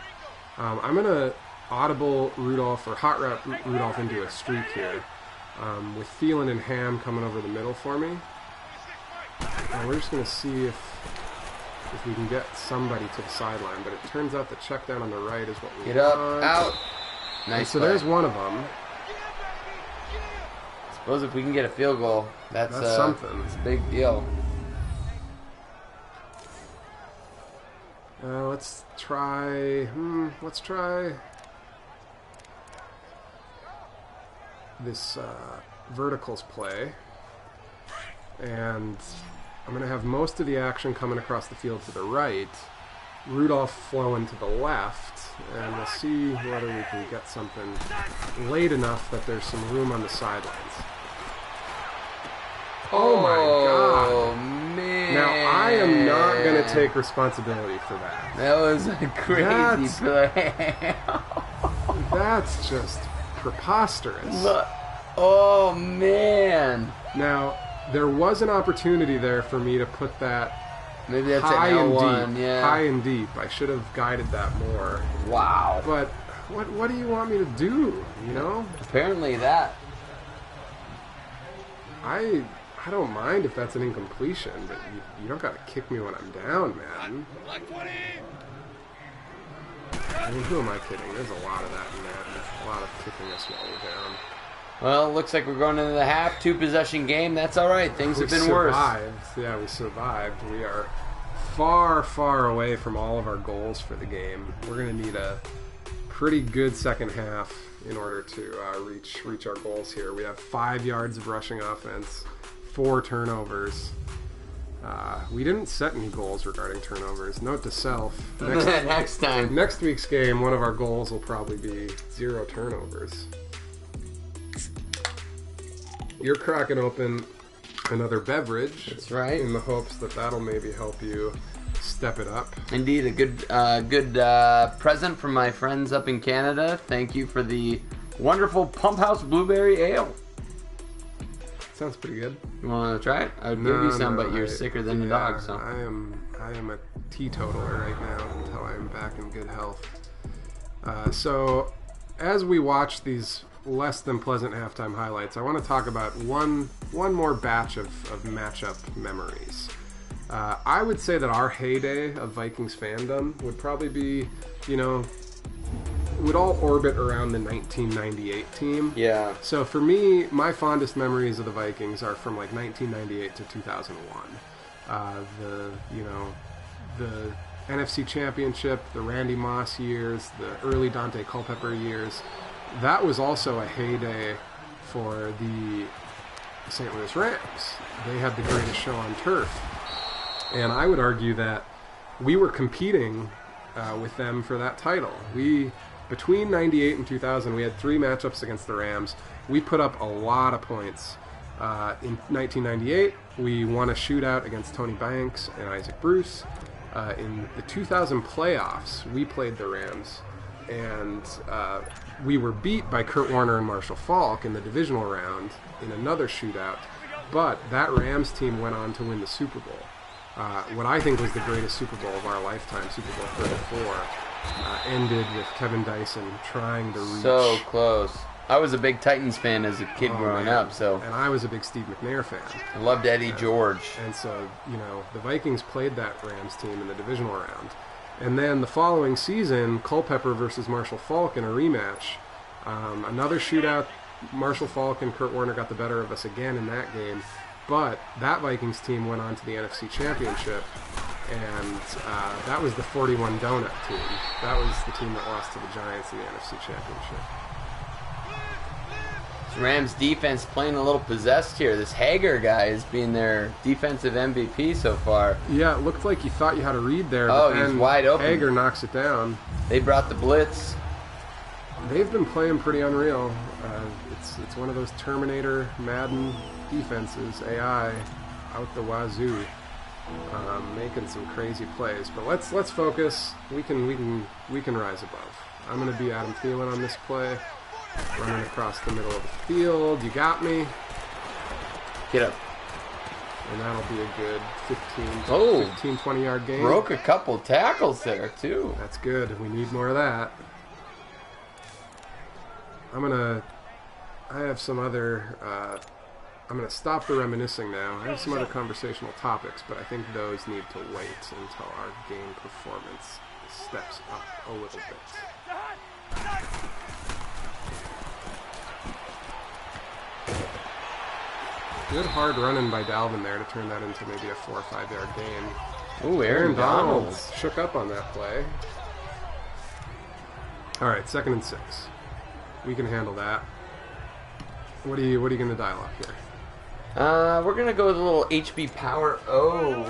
I'm going to audible Rudolph or hot route Rudolph into a streak here with Thielen and Ham coming over the middle for me. And we're just going to see if we can get somebody to the sideline, but it turns out the check down on the right is what we Get up, want. out. Nice. So there's one of them. Suppose if we can get a field goal, that's something. It's a big deal. Let's try this verticals play, and I'm going to have most of the action coming across the field to the right, Rudolph flowing to the left, and we'll see whether we can get something late enough that there's some room on the sidelines. Oh my God. Man. Now, I am not going to take responsibility for that. That was a crazy play. That's just preposterous. Look. Oh, man. Now, there was an opportunity there for me to put that Maybe that's high an and L1, deep. yeah. High and deep. I should have guided that more. Wow. But what do you want me to do, Apparently that. I don't mind if that's an incompletion, but you don't got to kick me when I'm down, man. I mean, who am I kidding? There's a lot of that in there. A lot of kicking us while we're down. Well, it looks like we're going into the half, 2-possession game. That's all right. Things have been worse. Yeah, we survived. We are far, far away from all of our goals for the game. We're going to need a pretty good second half in order to reach our goals here. We have 5 yards of rushing offense, 4 turnovers. We didn't set any goals regarding turnovers. Note to self. Next time. Next week's game, one of our goals will probably be 0 turnovers. You're cracking open another beverage. That's right. In the hopes that that'll maybe help you step it up. Indeed, a good present from my friends up in Canada. Thank you for the wonderful Pump House Blueberry Ale. Sounds pretty good. You want to try it? I would give you some, but you're sicker than the dog. So I am a teetotaler right now until I'm back in good health. So as we watch these less than pleasant halftime highlights, I want to talk about one more batch of matchup memories. I would say that our heyday of Vikings fandom would probably be, would all orbit around the 1998 team. yeah. So for me, my fondest memories of the Vikings are from like 1998 to 2001. The NFC Championship, the Randy Moss years, the early Dante Culpepper years. That was also a heyday for the St. Louis Rams. They had the greatest show on turf. And I would argue that we were competing with them for that title. Between 98 and 2000, we had 3 matchups against the Rams. We put up a lot of points. In 1998, we won a shootout against Tony Banks and Isaac Bruce. in the 2000 playoffs, we played the Rams, and we were beat by Kurt Warner and Marshall Faulk in the divisional round in another shootout. But that Rams team went on to win the Super Bowl. What I think was the greatest Super Bowl of our lifetime, Super Bowl 34, ended with Kevin Dyson trying to reach. So close. I was a big Titans fan as a kid growing up, so. And I was a big Steve McNair fan. I loved Eddie George. And so, the Vikings played that Rams team in the divisional round. And then the following season, Culpepper versus Marshall Faulk in a rematch. Another shootout. Marshall Faulk and Kurt Warner got the better of us again in that game. But that Vikings team went on to the NFC Championship. And that was the 41 Donut team. That was the team that lost to the Giants in the NFC Championship. Rams defense playing a little possessed here. This Hager guy is being their defensive MVP so far. Yeah, it looked like he thought you had a read there. Oh, but he's wide open. Hager knocks it down. They brought the blitz. They've been playing pretty unreal. It's one of those Terminator Madden defenses, AI out the wazoo, making some crazy plays. But let's focus. We can rise above. I'm going to be Adam Thielen on this play. Running across the middle of the field. You got me. Get up. And that'll be a good 15, 20 yard gain. Broke a couple tackles there, too. That's good. We need more of that. I'm going to stop the reminiscing now. I have some other conversational topics, but I think those need to wait until our game performance steps up a little bit. Good hard running by Dalvin there to turn that into maybe a 4 or 5 yard gain. Ooh, Aaron Donald shook up on that play. All right, 2nd and 6. We can handle that. What are you going to dial up here? We're going to go with a little HB Power O.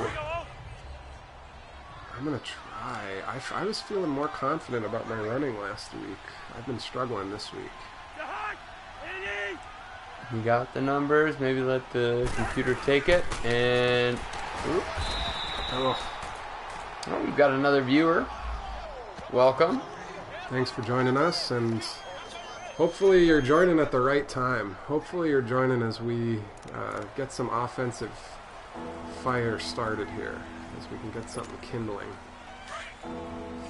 I'm going to try. I was feeling more confident about my running last week. I've been struggling this week. You got the numbers. Maybe let the computer take it. And oh, we've got another viewer. Welcome. Thanks for joining us, and hopefully you're joining at the right time. Hopefully you're joining as we get some offensive fire started here, as we can get something kindling.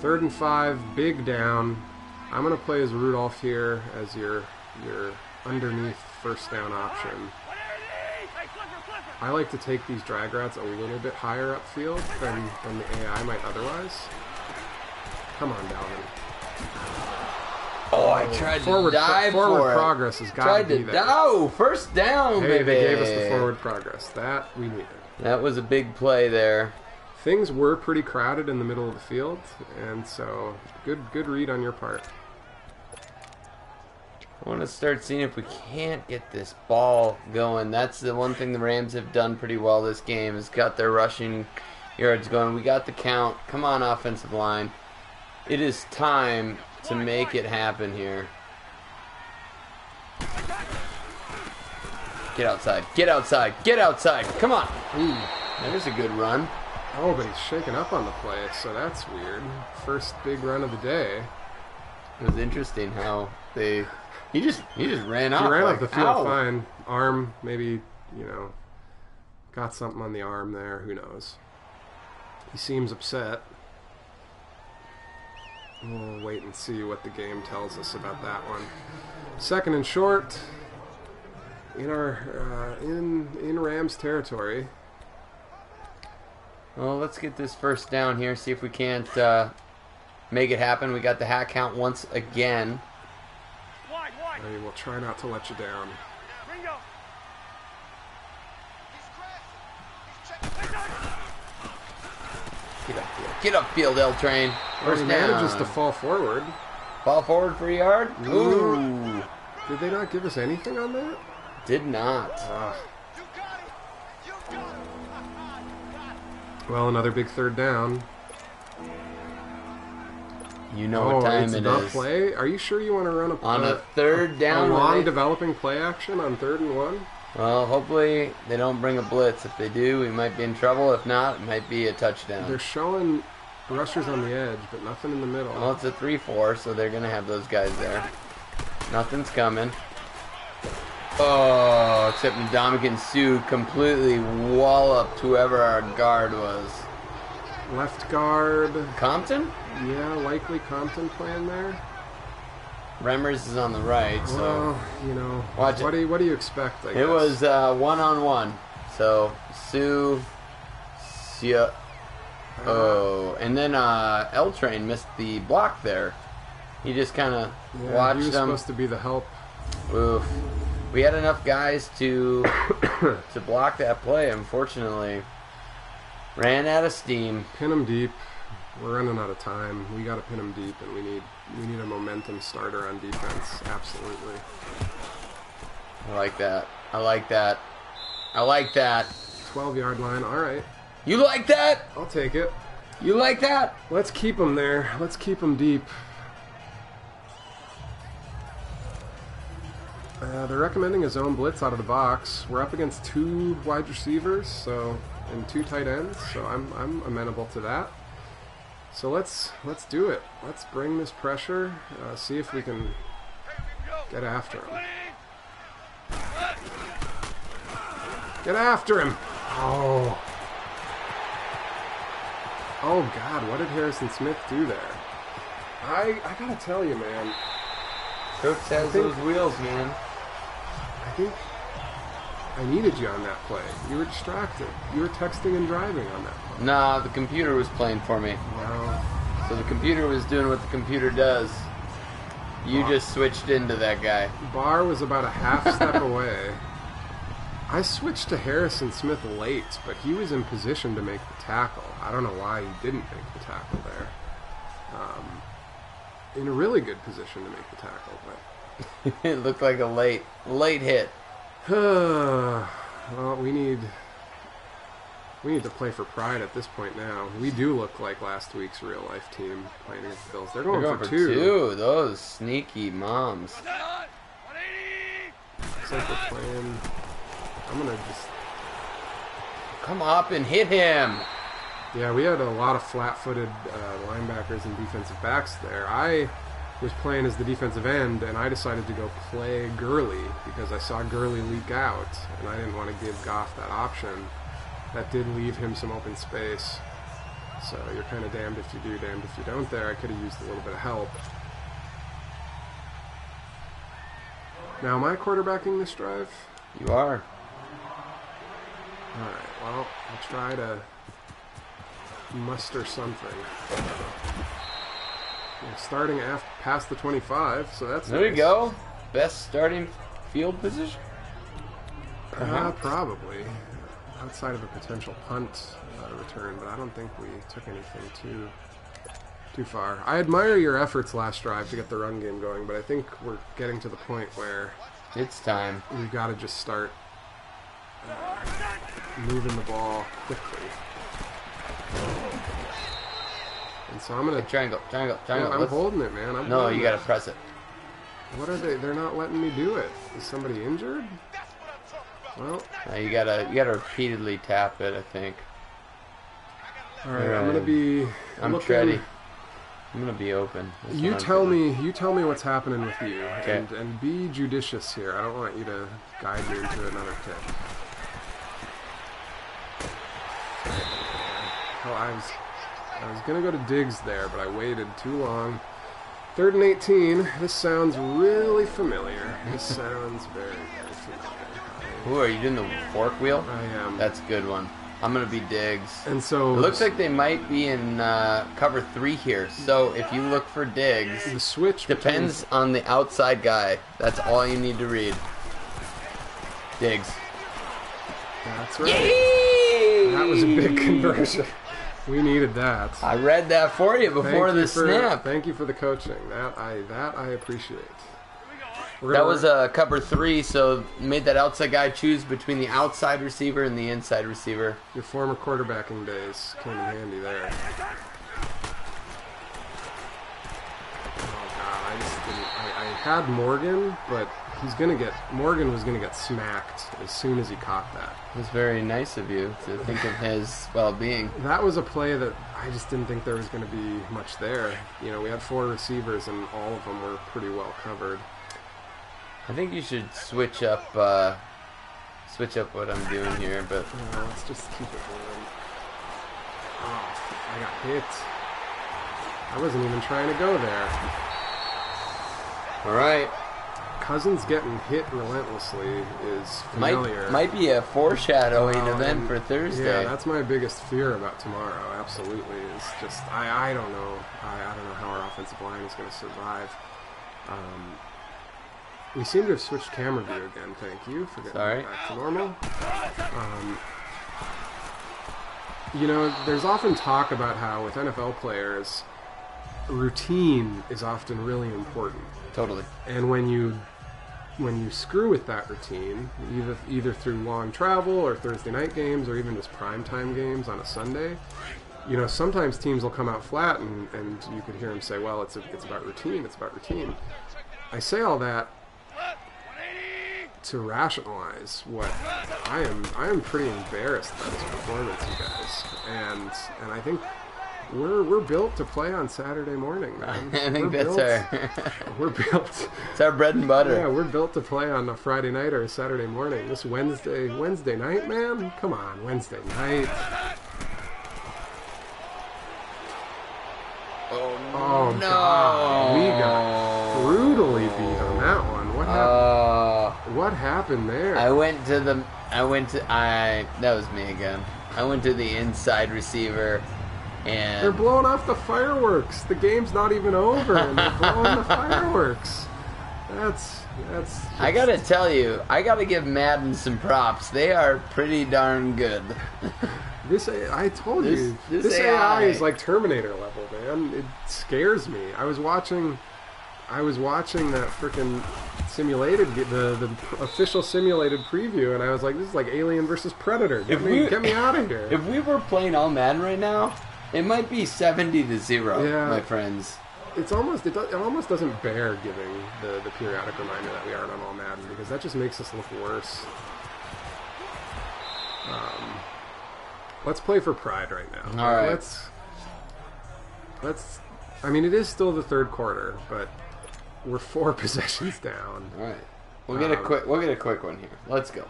3rd and 5, big down. I'm going to play as Rudolph here as your underneath first down option. I like to take these drag routes a little bit higher upfield than the AI might otherwise. Come on, Dalvin. Oh, I tried to dive for it. Forward progress has got to be there. Oh, first down, hey, baby. They gave us the forward progress. That we needed. That was a big play there. Things were pretty crowded in the middle of the field, and so good read on your part. I want to start seeing if we can't get this ball going. That's the one thing the Rams have done pretty well this game, is got their rushing yards going. We got the count. Come on, offensive line. It is time to make it happen here. Get outside. Get outside. Get outside. Come on. Ooh, there's a good run. Oh, but he's shaking up on the play, so that's weird. First big run of the day. It was interesting how he just ran off. He ran like, off the field ow. fine. Arm, maybe, got something on the arm there. Who knows? He seems upset. We'll wait and see what the game tells us about that one. 2nd and short in our in Rams territory. Well, let's get this first down here. See if we can't make it happen. We got the hat count once again. I will try not to let you down. Get upfield, L Train. First he down. manages to fall forward. Fall forward for a yard. Ooh. Did they not give us anything on that? Did not. Well, another big 3rd down. You know what time it is. Play? Are you sure you want to run on a 3rd down? A long developing play action on 3rd and 1? Well, hopefully they don't bring a blitz. If they do, we might be in trouble. If not, it might be a touchdown. They're showing rushers on the edge, but nothing in the middle. Well, it's a 3-4, so they're going to have those guys there. Nothing's coming. Oh, except Ndamukong Suh completely walloped whoever our guard was. Left guard. Compton? Yeah, likely Compton playing there. Remmers is on the right, so... Well, you know, Watch what do you expect, I guess? It was one-on-one. So, Suh... Yeah. Oh, and then L Train missed the block there. He just kind of watched he was them. supposed to be the help. Oof. We had enough guys to to block that play. Unfortunately, ran out of steam. Pin him deep. We're running out of time. We got to pin him deep, and we need a momentum starter on defense. Absolutely. I like that. I like that. I like that. 12-yard line. All right. You like that? I'll take it. You like that? Let's keep him there. Let's keep him deep. They're recommending a zone blitz out of the box. We're up against 2 wide receivers, and 2 tight ends, so I'm amenable to that. So let's do it. Let's bring this pressure. See if we can get after him. Get after him! Oh. Oh God, what did Harrison Smith do there? I gotta tell you, man. Coach has those wheels, man. I think I needed you on that play. You were distracted. You were texting and driving on that play. Nah, the computer was playing for me. Well, So the computer was doing what the computer does. You just switched into that guy. Barr was about a half step away. I switched to Harrison Smith late, but he was in position to make the tackle. I don't know why he didn't make the tackle there. In a really good position to make the tackle, but It looked like a late hit. well, we need to play for pride at this point now. We do look like last week's real life team playing against the Bills. They're going, for two. Those sneaky moms. Looks like we're playing. I'm gonna just. Come up and hit him. Yeah, we had a lot of flat-footed linebackers and defensive backs there. I was playing as the defensive end, and I decided to go play Gurley because I saw Gurley leak out, and I didn't want to give Goff that option. That did leave him some open space. So you're kind of damned if you do, damned if you don't there. I could have used a little bit of help. Now, am I quarterbacking this drive? You are. Alright, well, I'll try to muster something. We're starting past the 25, so that's There nice. you go. Best starting field position? Probably. Outside of a potential punt return, but I don't think we took anything too far. I admire your efforts last drive to get the run game going, but I think we're getting to the point where It's time. we've got to just start moving the ball quickly. And so I'm gonna. Triangle. I'm holding it, man. No, you gotta press it. What are they? They're not letting me do it. Is somebody injured? Well, You gotta repeatedly tap it, I think. all right. I'm gonna be. I'm looking- ready. I'm gonna be open. That's You what I'm tell doing. me. You tell me what's happening with you, Okay. and be judicious here. I don't want you to guide me into another kick. Oh, I was gonna go to Diggs there, but I waited too long. 3rd and 18. This sounds really familiar. This sounds very, very familiar. Ooh, are you doing the fork wheel? I am. That's a good one. I'm gonna be Diggs. And so It looks like they might be in cover 3 here. So if you look for Diggs, the switch depends on the outside guy. That's all you need to read. Diggs. That's right. That was a big conversion. We needed that. I read that for you before the snap. Thank you for the coaching. That I appreciate. That was a cover 3, so made that outside guy choose between the outside receiver and the inside receiver. Your former quarterbacking days came in handy there. Oh God, I had Morgan, but Morgan was gonna get smacked as soon as he caught that. It was very nice of you to think of his well-being. That was a play that I just didn't think there was going to be much there. You know, we had 4 receivers and all of them were pretty well covered. I think you should switch up what I'm doing here, but let's just keep it moving. Oh, I got hit. I wasn't even trying to go there. All right. Cousins getting hit relentlessly is familiar. Might be a foreshadowing event for Thursday. Yeah, that's my biggest fear about tomorrow. Absolutely, is just I don't know. I don't know how our offensive line is going to survive. We seem to have switched camera view again. Thank you for getting back to normal. You know, there's often talk about how with NFL players, routine is often really important. Totally. And when you screw with that routine, either through long travel or Thursday night games or even just primetime games on a Sunday, you know, sometimes teams will come out flat and you could hear them say, well, it's about routine, it's about routine. I say all that to rationalize what I am pretty embarrassed about his performance, you guys. And I think we're built to play on Saturday morning, man. I think we're built. It's our bread and butter. Yeah, we're built to play on a Friday night or a Saturday morning. This Wednesday night, man. Come on, Wednesday night. Oh no! God, we got brutally beat on that one. What happened? What happened there? That was me again. I went to the inside receiver. And they're blowing off the fireworks. The game's not even over, and they're blowing the fireworks. That's. I gotta tell you, I gotta give Madden some props. They are pretty darn good. I told you, this AI is like Terminator level, man. It scares me. I was watching that freaking simulated, the official simulated preview, and I was like, this is like Alien versus Predator. Get me out of here. If we were playing all Madden right now, it might be 70-0, my friends. It almost doesn't bear giving the periodic reminder that we aren't on all Madden, because that just makes us look worse. Let's play for pride right now. All right. Let's. I mean, it is still the third quarter, but we're 4 possessions down. All right. We'll get a quick one here. Let's go.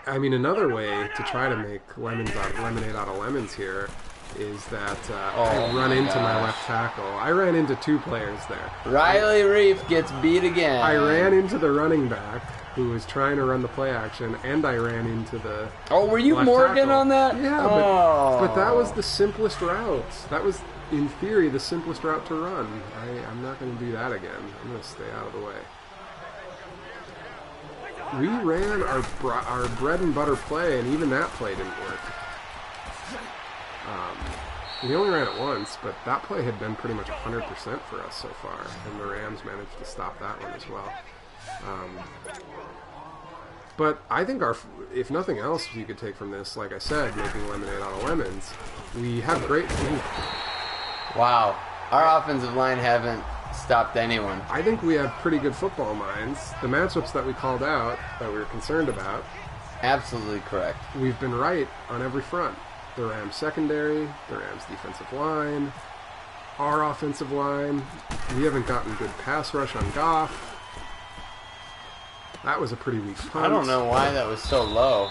I mean, another way to try to make lemonade out of lemons here is that I run into my left tackle. I ran into 2 players there. Riley Reef gets beat again. I ran into the running back who was trying to run the play action, and I ran into the were you Morgan tackle. on that? Yeah, but that was the simplest route. That was, in theory, the simplest route to run. I'm not going to do that again. I'm going to stay out of the way. We ran our bread and butter play, and even that play didn't work. We only ran it once, but that play had been pretty much 100% for us so far, and the Rams managed to stop that one as well. But I think if nothing else you could take from this, like I said, making lemonade out of lemons, we have great... Wow. Our offensive line haven't stopped anyone. I think we have pretty good football minds. The matchups that we called out, that we were concerned about... Absolutely correct. We've been right on every front. The Rams secondary, the Rams defensive line, our offensive line. We haven't gotten good pass rush on Goff. That was a pretty weak punt. I don't know why that was so low.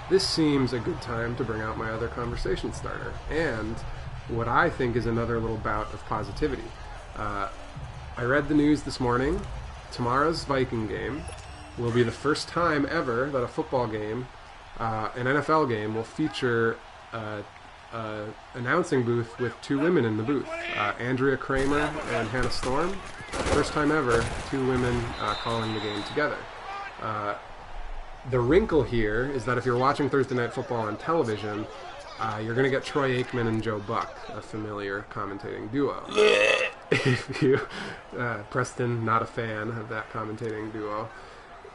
This seems a good time to bring out my other conversation starter, and what I think is another little bout of positivity. I read the news this morning. Tomorrow's Viking game will be the first time ever that a football game, an NFL game, will feature an announcing booth with 2 women in the booth. Andrea Kramer and Hannah Storm. First time ever, 2 women calling the game together. The wrinkle here is that if you're watching Thursday Night Football on television, you're going to get Troy Aikman and Joe Buck, a familiar commentating duo. If you, Preston, not a fan of that commentating duo.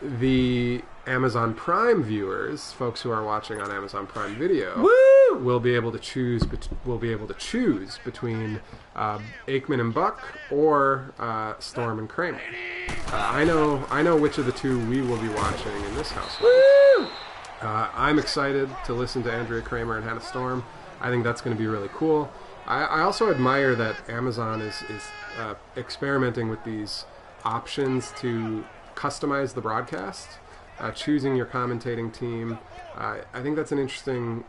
The Amazon Prime viewers, folks who are watching on Amazon Prime Video, we'll be able to choose. Between Aikman and Buck or Storm and Kramer. I know which of the two we will be watching in this household. Woo! I'm excited to listen to Andrea Kramer and Hannah Storm. I think that's going to be really cool. I also admire that Amazon is experimenting with these options to customize the broadcast, choosing your commentating team. I think that's an interesting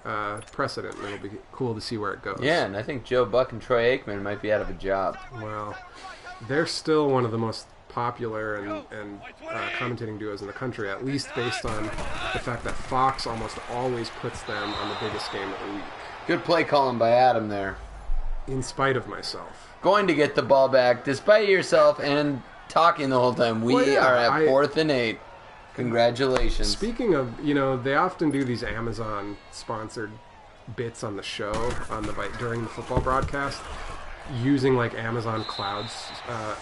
precedent, and it'll be cool to see where it goes. Yeah, and I think Joe Buck and Troy Aikman might be out of a job. Well, they're still one of the most popular and commentating duos in the country, at least based on the fact that Fox almost always puts them on the biggest game of the week. Good play calling by Adam there. In spite of myself. Going to get the ball back despite yourself and talking the whole time. We are at 4th and 8. Congratulations. Speaking of, they often do these Amazon-sponsored bits on the show during the football broadcast, using like Amazon Clouds,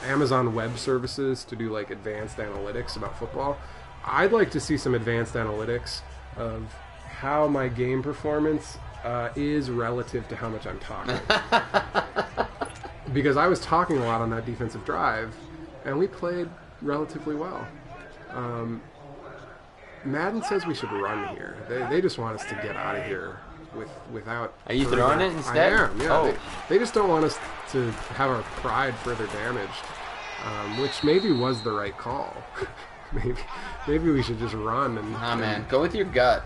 Amazon Web Services to do like advanced analytics about football. I'd like to see some advanced analytics of how my game performance is relative to how much I'm talking. Because I was talking a lot on that defensive drive, and we played relatively well. Madden says we should run here. They just want us to get out of here without... Are you throwing it instead? I am, yeah. Oh. They just don't want us to have our pride further damaged, which maybe was the right call. maybe we should just run. Man. Go with your gut.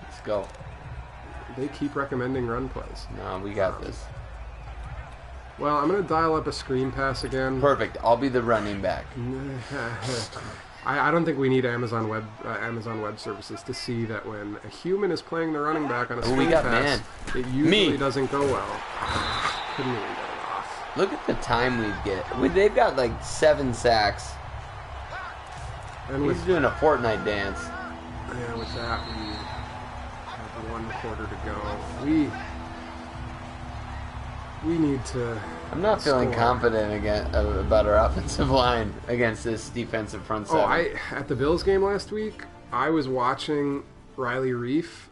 Let's go. They keep recommending run plays. No, we got this. Well, I'm going to dial up a screen pass again. Perfect. I'll be the running back. I don't think we need Amazon Web Services to see that when a human is playing the running back on a screen pass, it usually doesn't go well. Couldn't even get it off. Look at the time we get. They've got like 7 sacks. And he's doing a Fortnite dance. Yeah, with that, we have 1 quarter to go. We need to... I'm not feeling confident about our offensive line against this defensive front seven. At the Bills game last week, I was watching Riley Reif.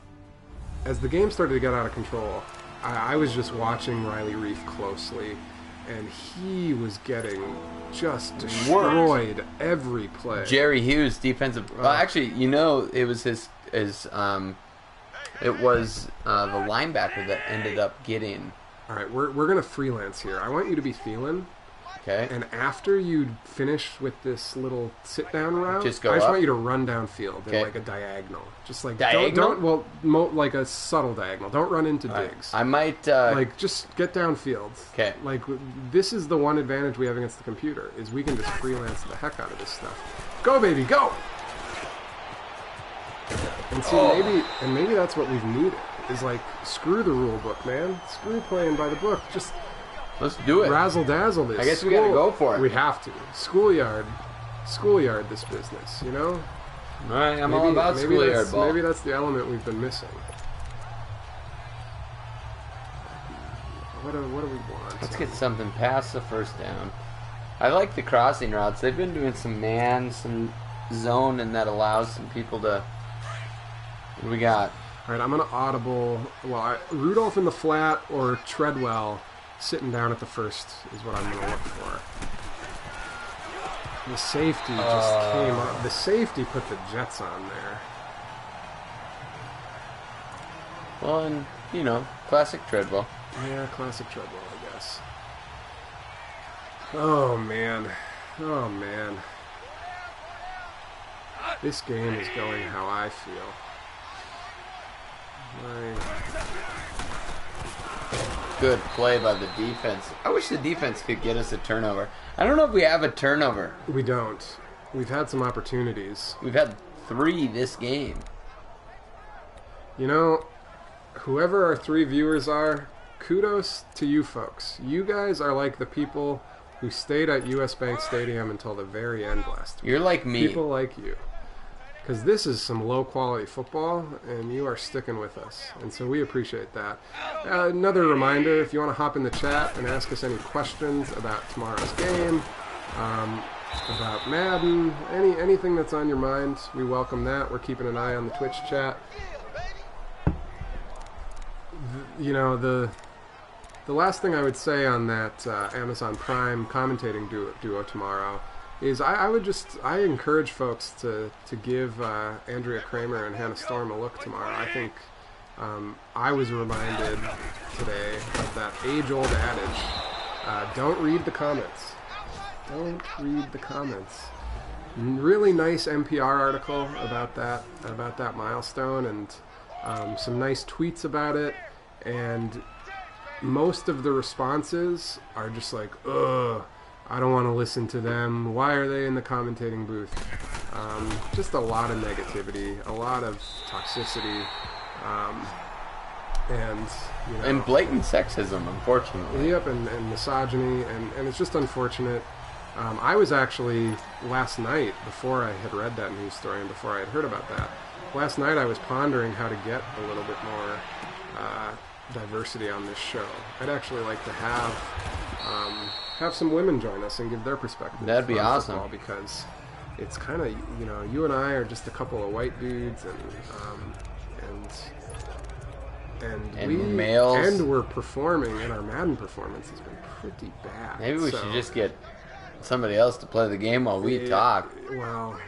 As the game started to get out of control, I was just watching Riley Reif closely, and he was getting just destroyed every play. Jerry Hughes, defensive... actually, it was his it was the linebacker that ended up getting... All right, we're going to freelance here. I want you to be Thielen. Okay. And after you finish with this little sit-down route, I just up. want you to run downfield in like a diagonal. Just like diagonal? Like a subtle diagonal. Don't run into digs. I might... just get downfield. Okay. Like, this is the one advantage we have against the computer, is we can just freelance the heck out of this stuff. Go, baby, go! And see, maybe that's what we've needed. Is like, screw the rule book, man. Screw playing by the book. Just let's do it. Razzle dazzle this. I guess we gotta go for it. We have to. Schoolyard this business, All right, I'm all about schoolyard ball. Maybe that's the element we've been missing. What do we want? Let's get something past the first down. I like the crossing routes. They've been doing some zone, and that allows some people to... What do we got? All right, I'm going to audible. Well, Rudolph in the flat or Treadwell sitting down at the first is what I'm going to look for. The safety just came up. The safety put the Jets on there. Well, and, classic Treadwell. Yeah, classic Treadwell, I guess. Oh, man. This game is going how I feel. Good play by the defense. I wish the defense could get us a turnover. I don't know if we have a turnover. We don't. We've had some opportunities. We've had 3 this game. Whoever our 3 viewers are, kudos to you folks. You guys are like the people who stayed at US Bank Stadium until the very end last week. You're like me. People like you. Because this is some low-quality football, and you are sticking with us. And so we appreciate that. Another reminder, if you want to hop in the chat and ask us any questions about tomorrow's game, about Madden, anything that's on your mind, we welcome that. We're keeping an eye on the Twitch chat. you know, the last thing I would say on that Amazon Prime commentating duo tomorrow is I encourage folks to give Andrea Kramer and Hannah Storm a look tomorrow. I think I was reminded today of that age-old adage, don't read the comments. Don't read the comments. Really nice NPR article about that milestone, and some nice tweets about it, and most of the responses are just like, ugh, I don't want to listen to them. Why are they in the commentating booth? Just a lot of negativity, a lot of toxicity, and you know, and blatant sexism, unfortunately. Yep, and misogyny, and it's just unfortunate. I was actually, last night, before I had read that news story and before I had heard about that, last night I was pondering how to get a little bit more diversity on this show. I'd actually like to have some women join us and give their perspective. That'd be on awesome. football, because it's kind of, you know, you and I are just a couple of white dudes, and males, and we're performing, and our Madden performance has been pretty bad. Maybe we should just get somebody else to play the game while we talk. Well,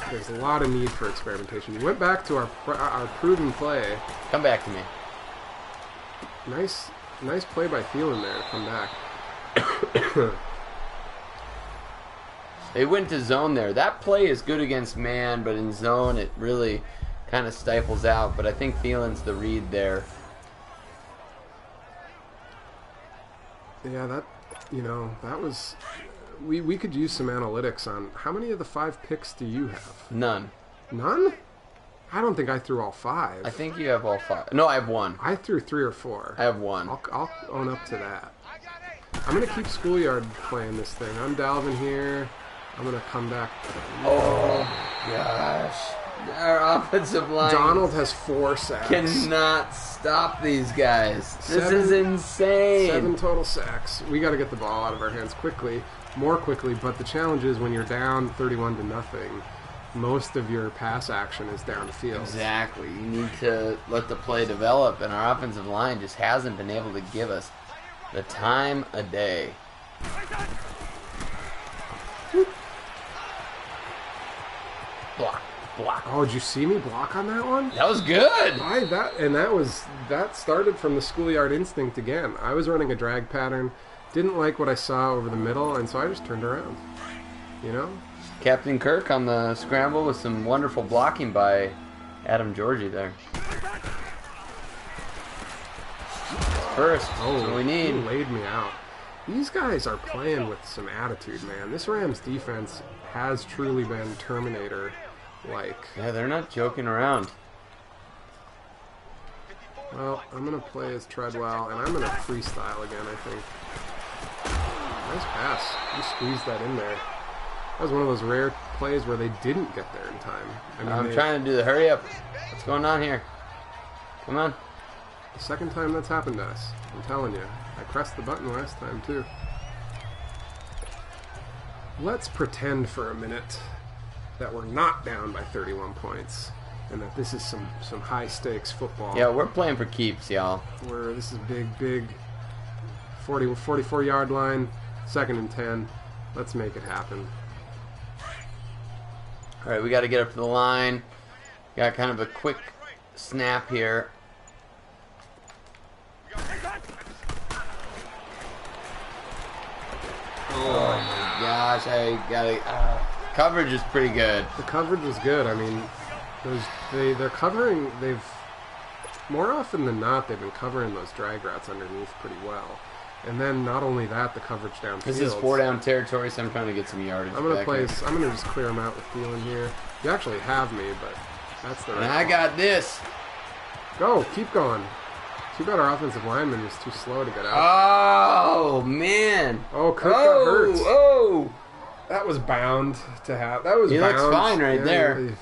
there's a lot of need for experimentation. We went back to our proven play. Come back to me. Nice play by Thielen there to come back. They went to zone there. That play is good against man, but in zone it really kind of stifles out. But I think Thielen's the read there. Yeah, that was... We could use some analytics on how many of the 5 picks do you have? None. None? I don't think I threw all 5. I think you have all 5. No, I have 1. I threw 3 or 4. I have 1. I'll own up to that. I'm going to keep Schoolyard playing this thing. I'm Dalvin here. I'm going to come back. Oh, gosh. Our offensive line Donald has 4 sacks. cannot stop these guys. This is insane. 7 total sacks. We got to get the ball out of our hands more quickly, but the challenge is when you're down 31-0, most of your pass action is down the field. Exactly. You need to let the play develop, and our offensive line just hasn't been able to give us the time of day. Block. Oh, did you see me block on that one? That was good. That started from the Schoolyard instinct again. I was running a drag pattern, didn't like what I saw over the middle, and so I just turned around. You know? Captain Kirk on the scramble with some wonderful blocking by Adam Georgie there. First, that's what we need. He laid me out. These guys are playing with some attitude, man. This Rams defense has truly been Terminator-like. Yeah, they're not joking around. Well, I'm going to play as Treadwell, and I'm going to freestyle again, I think. Nice pass. You squeezed that in there. That was one of those rare plays where they didn't get there in time. I'm trying to do the hurry up. What's going on here? Come on. The second time that's happened to us. I'm telling you. I pressed the button last time, too. Let's pretend for a minute that we're not down by 31 points and that this is some high-stakes football. Yeah, we're playing for keeps, y'all. This is big 44-yard line, 2nd and 10. Let's make it happen. All right, we got to get up to the line. Got kind of a quick snap here. Oh my gosh, I gotta. Coverage is pretty good. The coverage is good. I mean, they're covering. They've more often than not they've been covering those drag routes underneath pretty well. And then not only that, the coverage downfield. This is 4-down territory, so I'm trying to get some yardage. I'm gonna just clear them out with Thielen here. You actually have me, but that's the right. And I got this. Go, keep going. Too bad our offensive lineman was too slow to get out. Oh man! Oh, Kirk got hurt. Oh! That was bound to happen. That was. He bound. looks fine right there.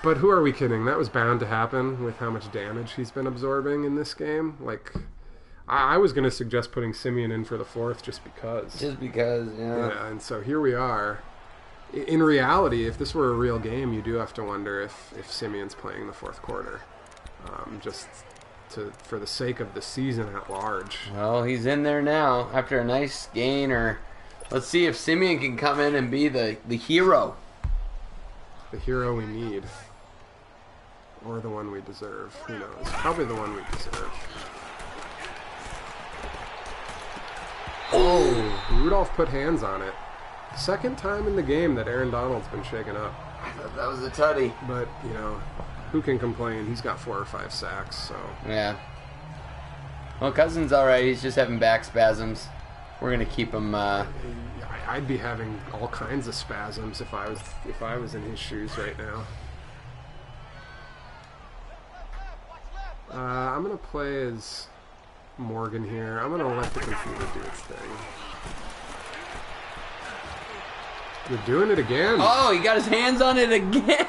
But who are we kidding? That was bound to happen with how much damage he's been absorbing in this game. Like, I was going to suggest putting Simeon in for the 4th just because. Just because, yeah. Yeah, and so here we are. In reality, if this were a real game, you do have to wonder if Simeon's playing the 4th quarter. Just for the sake of the season at large. Well, he's in there now after a nice gain. Or let's see if Simeon can come in and be the hero. The hero we need. Or the one we deserve. Who knows? Probably the one we deserve. Oh, Rudolph put hands on it. Second time in the game that Aaron Donald's been shaken up. I thought that was a tutty. But, you know, who can complain? He's got 4 or 5 sacks, so... Yeah. Well, Cousins alright. He's just having back spasms. We're going to keep him... I'd be having all kinds of spasms if I was in his shoes right now. I'm going to play as Morgan here. I'm going to let the computer do its thing. You're doing it again. Oh, he got his hands on it again.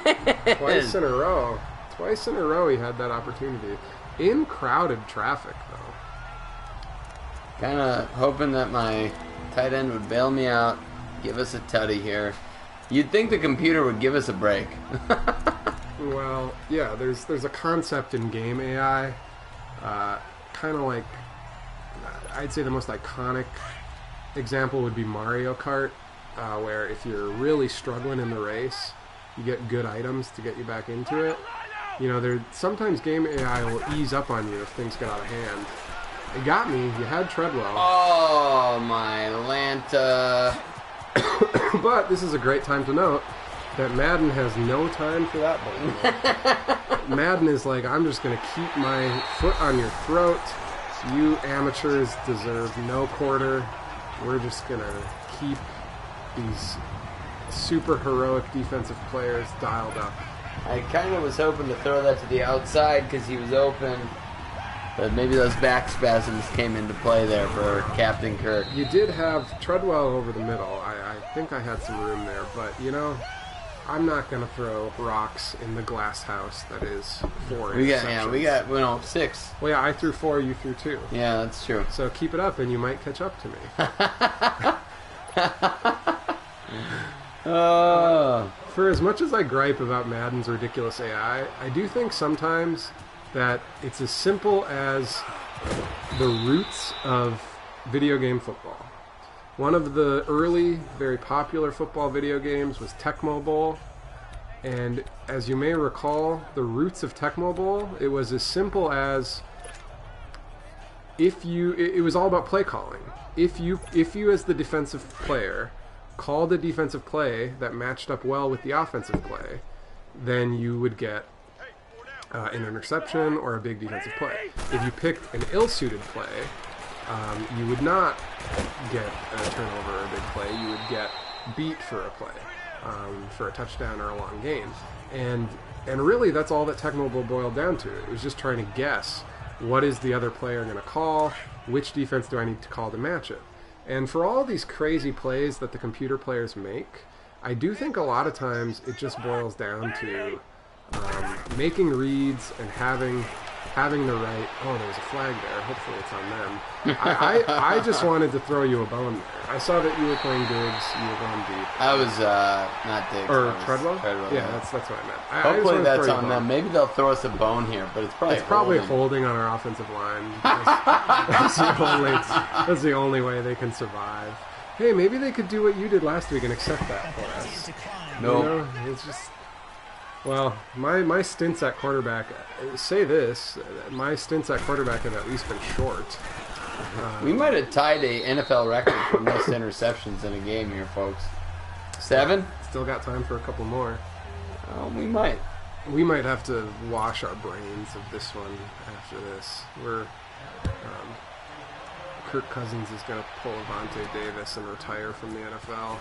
Twice in a row. Twice in a row he had that opportunity. In crowded traffic, though. Kind of hoping that my tight end would bail me out, give us a tutty here. You'd think the computer would give us a break. Well, yeah, there's a concept in game AI, kind of like, I'd say the most iconic example would be Mario Kart, where if you're really struggling in the race, you get good items to get you back into it. You know, sometimes game AI will ease up on you if things get out of hand. It got me. You had Treadwell. Oh, my Lanta. But this is a great time to note that Madden has no time for that bullshit. Madden is like, I'm just going to keep my foot on your throat. You amateurs deserve no quarter. We're just going to keep these super heroic defensive players dialed up. I kind of was hoping to throw that to the outside because he was open. But maybe those back spasms came into play there for Captain Kirk. You did have Treadwell over the middle. I think I had some room there. But, you know, I'm not going to throw rocks in the glass house that is 4 interceptions. We got 6. Well, yeah, I threw 4, you threw 2. Yeah, that's true. So keep it up and you might catch up to me. For as much as I gripe about Madden's ridiculous AI, I do think sometimes that it's as simple as the roots of video game football. One of the early, very popular football video games was Tecmo Bowl. And as you may recall, the roots of Tecmo Bowl, it was as simple as it was all about play calling. If you as the defensive player called a defensive play that matched up well with the offensive play, then you would get an interception or a big defensive play. If you picked an ill-suited play, you would not get a turnover or a big play. You would get beat for a play, for a touchdown or a long gain. And really, that's all that Tecmo Bowl boiled down to. It was just trying to guess, what is the other player going to call? Which defense do I need to call to match it? And for all these crazy plays that the computer players make, I do think a lot of times it just boils down to making reads and having the right... Oh, there's a flag there. Hopefully it's on them. I just wanted to throw you a bone there. I saw that you were playing Diggs. You were going deep. I was not Diggs. Or Treadwell? Treadwell. Yeah, that's what I meant. Hopefully that's on them. Maybe they'll throw us a bone here, but it's probably holding on our offensive line. That's the only way they can survive. Hey, maybe they could do what you did last week and accept that for us. No. You know, it's just... Well, my stints at quarterback, my stints at quarterback have at least been short. We might have tied a NFL record for most interceptions in a game here, folks. 7? Still got time for a couple more. We might. We might have to wash our brains of this one after this. Kirk Cousins is going to pull Vontae Davis and retire from the NFL.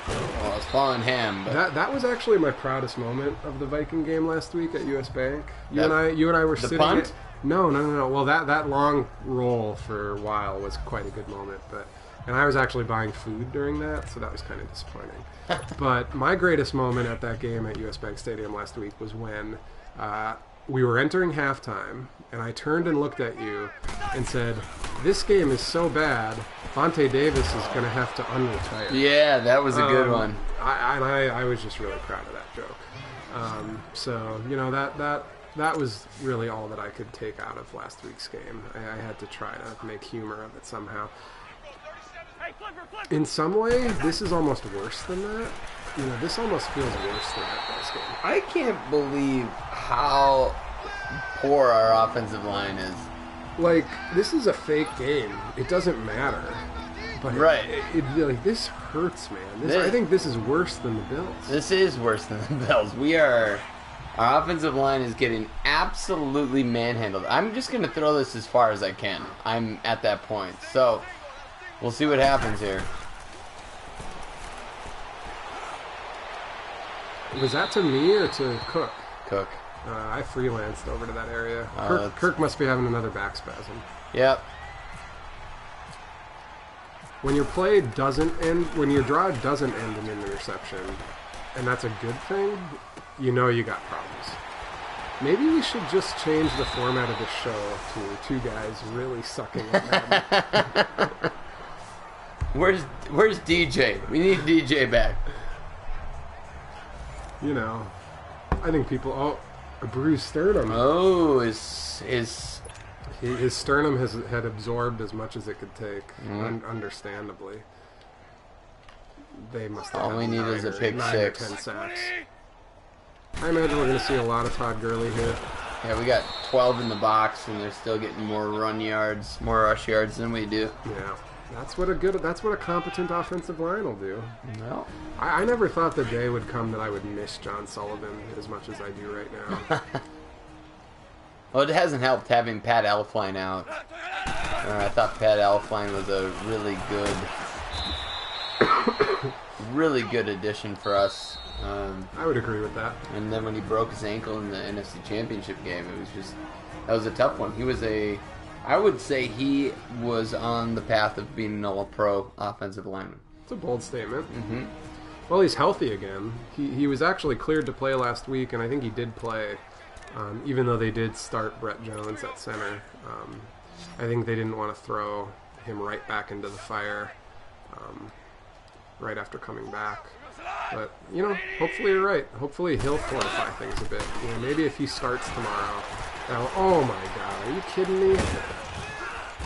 Well, it's falling him. But that was actually my proudest moment of the Viking game last week at US Bank. You and I were sitting. Punt? No. Well, that long roll for a while was quite a good moment, and I was actually buying food during that, so that was kind of disappointing. But my greatest moment at that game at US Bank Stadium last week was when we were entering halftime, and I turned and looked at you and said, "This game is so bad, Vontae Davis is going to have to unretire." Yeah, that was a good one. I was just really proud of that joke. So, you know, that that was really all that I could take out of last week's game. I had to try to make humor of it somehow. In some way, this is almost worse than that. You know, this almost feels worse than that Bills game. I can't believe how poor our offensive line is. Like, this is a fake game. It doesn't matter. But right. Like, this hurts, man. I think this is worse than the Bills. This is worse than the Bills. Our offensive line is getting absolutely manhandled. I'm just going to throw this as far as I can. I'm at that point. So, we'll see what happens here. Was that to me or to Cook? Cook. I freelanced over to that area. Oh, Kirk must be having another back spasm. Yep. When your play doesn't end, when your drive doesn't end in an interception, and that's a good thing, you know you got problems. Maybe we should just change the format of the show to two guys really sucking at Madden. Where's DJ? We need DJ back. You know, I think people... Oh, a bruised sternum. Oh, his sternum had absorbed as much as it could take, understandably. They must have all we need is a pick 6. 10 sacks. I imagine we're going to see a lot of Todd Gurley here. Yeah, we got 12 in the box, and they're still getting more run yards, more rush yards than we do. Yeah, that's what a competent offensive line will do. No. I never thought the day would come that I would miss John Sullivan as much as I do right now. Well, it hasn't helped having Pat Elflein out. I thought Pat Elflein was a really good addition for us. I would agree with that. And then when he broke his ankle in the NFC Championship game, that was a tough one. I would say he was on the path of being an all-pro offensive lineman. It's a bold statement. Mm-hmm. Well, he's healthy again. He was actually cleared to play last week, and I think he did play, even though they did start Brett Jones at center. I think they didn't want to throw him right back into the fire right after coming back. But, you know, hopefully you're right. Hopefully he'll fortify things a bit. You know, maybe if he starts tomorrow. Oh, my God. Are you kidding me?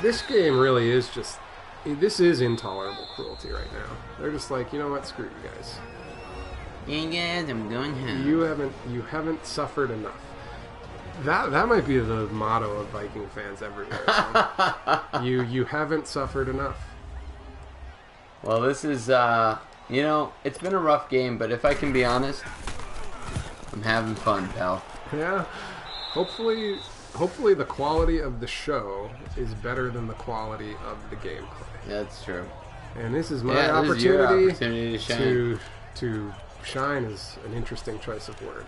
This game really is just... This is intolerable cruelty right now. They're just like, you know what? Screw you guys. Yeah, guys, I'm going home. You haven't suffered enough. That might be the motto of Viking fans everywhere. You haven't suffered enough. Well, this is, you know, it's been a rough game, but if I can be honest, I'm having fun, pal. Yeah. Hopefully the quality of the show is better than the quality of the gameplay. That's true. And this is my opportunity to shine is an interesting choice of word.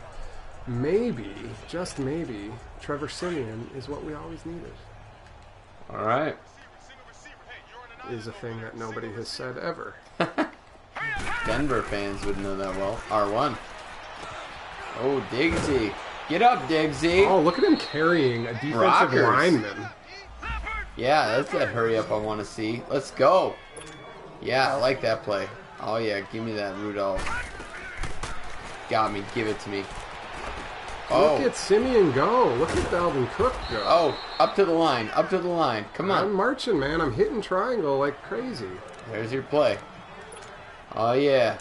Maybe, just maybe, Trevor Siemian is what we always needed. All right. Is a thing that nobody has said ever. Denver fans would know that well. R1. Oh, Diggsy. Get up, Diggsy. Oh, look at him carrying a defensive lineman. Yeah, that's that hurry up I want to see. Let's go. Yeah, I like that play. Oh, yeah, give me that, Rudolph. Got me. Give it to me. Oh. Look at Simeon go. Look at Dalvin Cook go. Oh, up to the line. Up to the line. Come on. I'm marching, man. I'm hitting triangle like crazy. There's your play. Oh, yeah.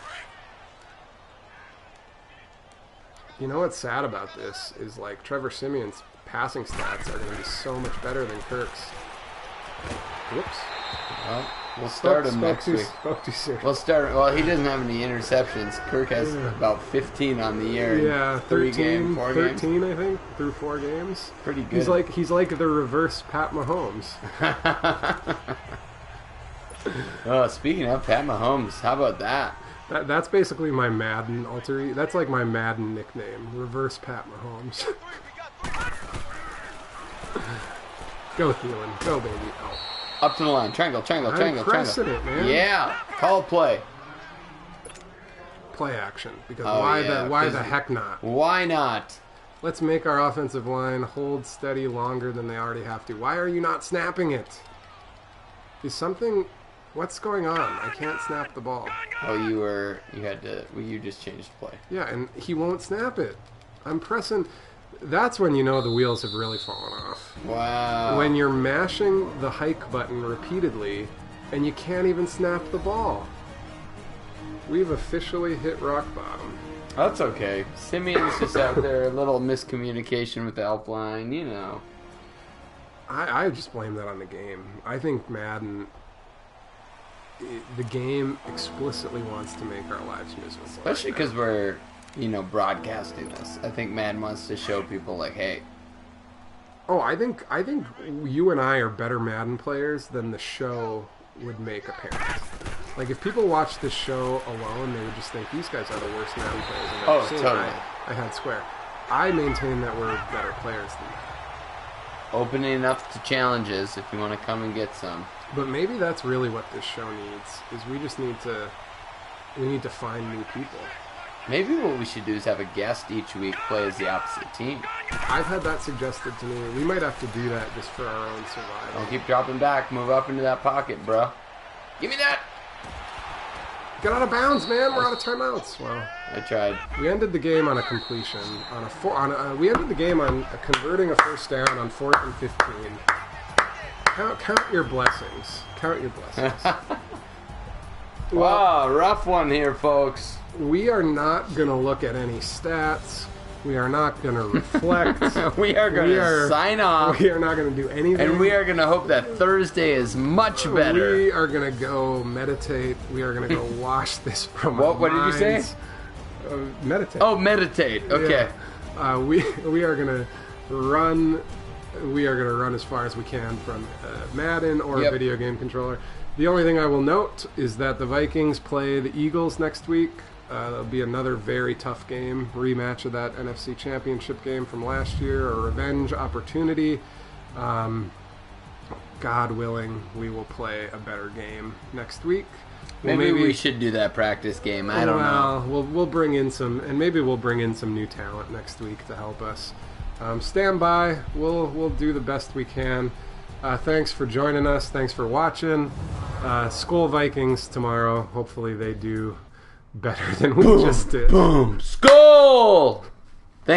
You know what's sad about this is, like, Trevor Simeon's passing stats are going to be so much better than Kirk's. Whoops. Well, we'll start him next week. Spoke too soon. We'll start. Well, he doesn't have any interceptions. Kirk has about 15 on the year. Yeah, 13, 4 13 games. I think, through 4 games. Pretty good. He's like the reverse Pat Mahomes. Oh, speaking of Pat Mahomes, how about that? That's basically my Madden alter. That's like my Madden nickname, reverse Pat Mahomes. Go Thielen, go baby. Oh. Up to the line, triangle. I'm pressing it, man. Yeah, call play. Play action, because Oh, why the heck not? Why not? Let's make our offensive line hold steady longer than they already have to. Why are you not snapping it? Is something... What's going on? I can't snap the ball. Oh, you just changed the play. Yeah, and he won't snap it. I'm pressing... That's when you know the wheels have really fallen off. Wow. When you're mashing the hike button repeatedly and you can't even snap the ball. We've officially hit rock bottom. That's okay. Simeon's just out there, a little miscommunication with the Helpline, you know. I just blame that on the game. I think Madden, the game explicitly wants to make our lives miserable. Especially because we're, broadcasting this. I think Madden wants to show people, like, hey. Oh, I think you and I are better Madden players than the show would make apparent. Like, if people watch this show alone, they would just think these guys are the worst Madden players I've ever seen. Totally. I had swear. I maintain that we're better players than that. Opening up to challenges if you want to come and get some. But maybe that's really what this show needs, is we just need to find new people. Maybe what we should do is have a guest each week play as the opposite team. I've had that suggested to me. We might have to do that just for our own survival. Don't keep dropping back. Move up into that pocket, bro. Give me that! Get out of bounds, man. We're out of timeouts. Well, I tried. we ended the game on a completion. We ended the game on converting a first down on 4th and 15. Count your blessings. Count your blessings. Wow, rough one here, folks. We are not going to look at any stats. We are not going to reflect. We are going to sign off. We are not going to do anything. And we are going to hope that Thursday is much better. We are going to go meditate. We are going to go wash this from our What did you say? Meditate. Oh, meditate. Okay. Yeah. We are going to run. We are going to run as far as we can from Madden or a video game controller. The only thing I will note is that the Vikings play the Eagles next week. There'll be another very tough game, rematch of that NFC Championship game from last year, a revenge opportunity. God willing, we will play a better game next week. Maybe we should do that practice game. I don't know. We'll bring in some, and maybe we'll bring in some new talent next week to help us. Stand by. We'll do the best we can. Thanks for joining us. Thanks for watching. Skol Vikings tomorrow. Hopefully they do better than we just did. Boom! Skol!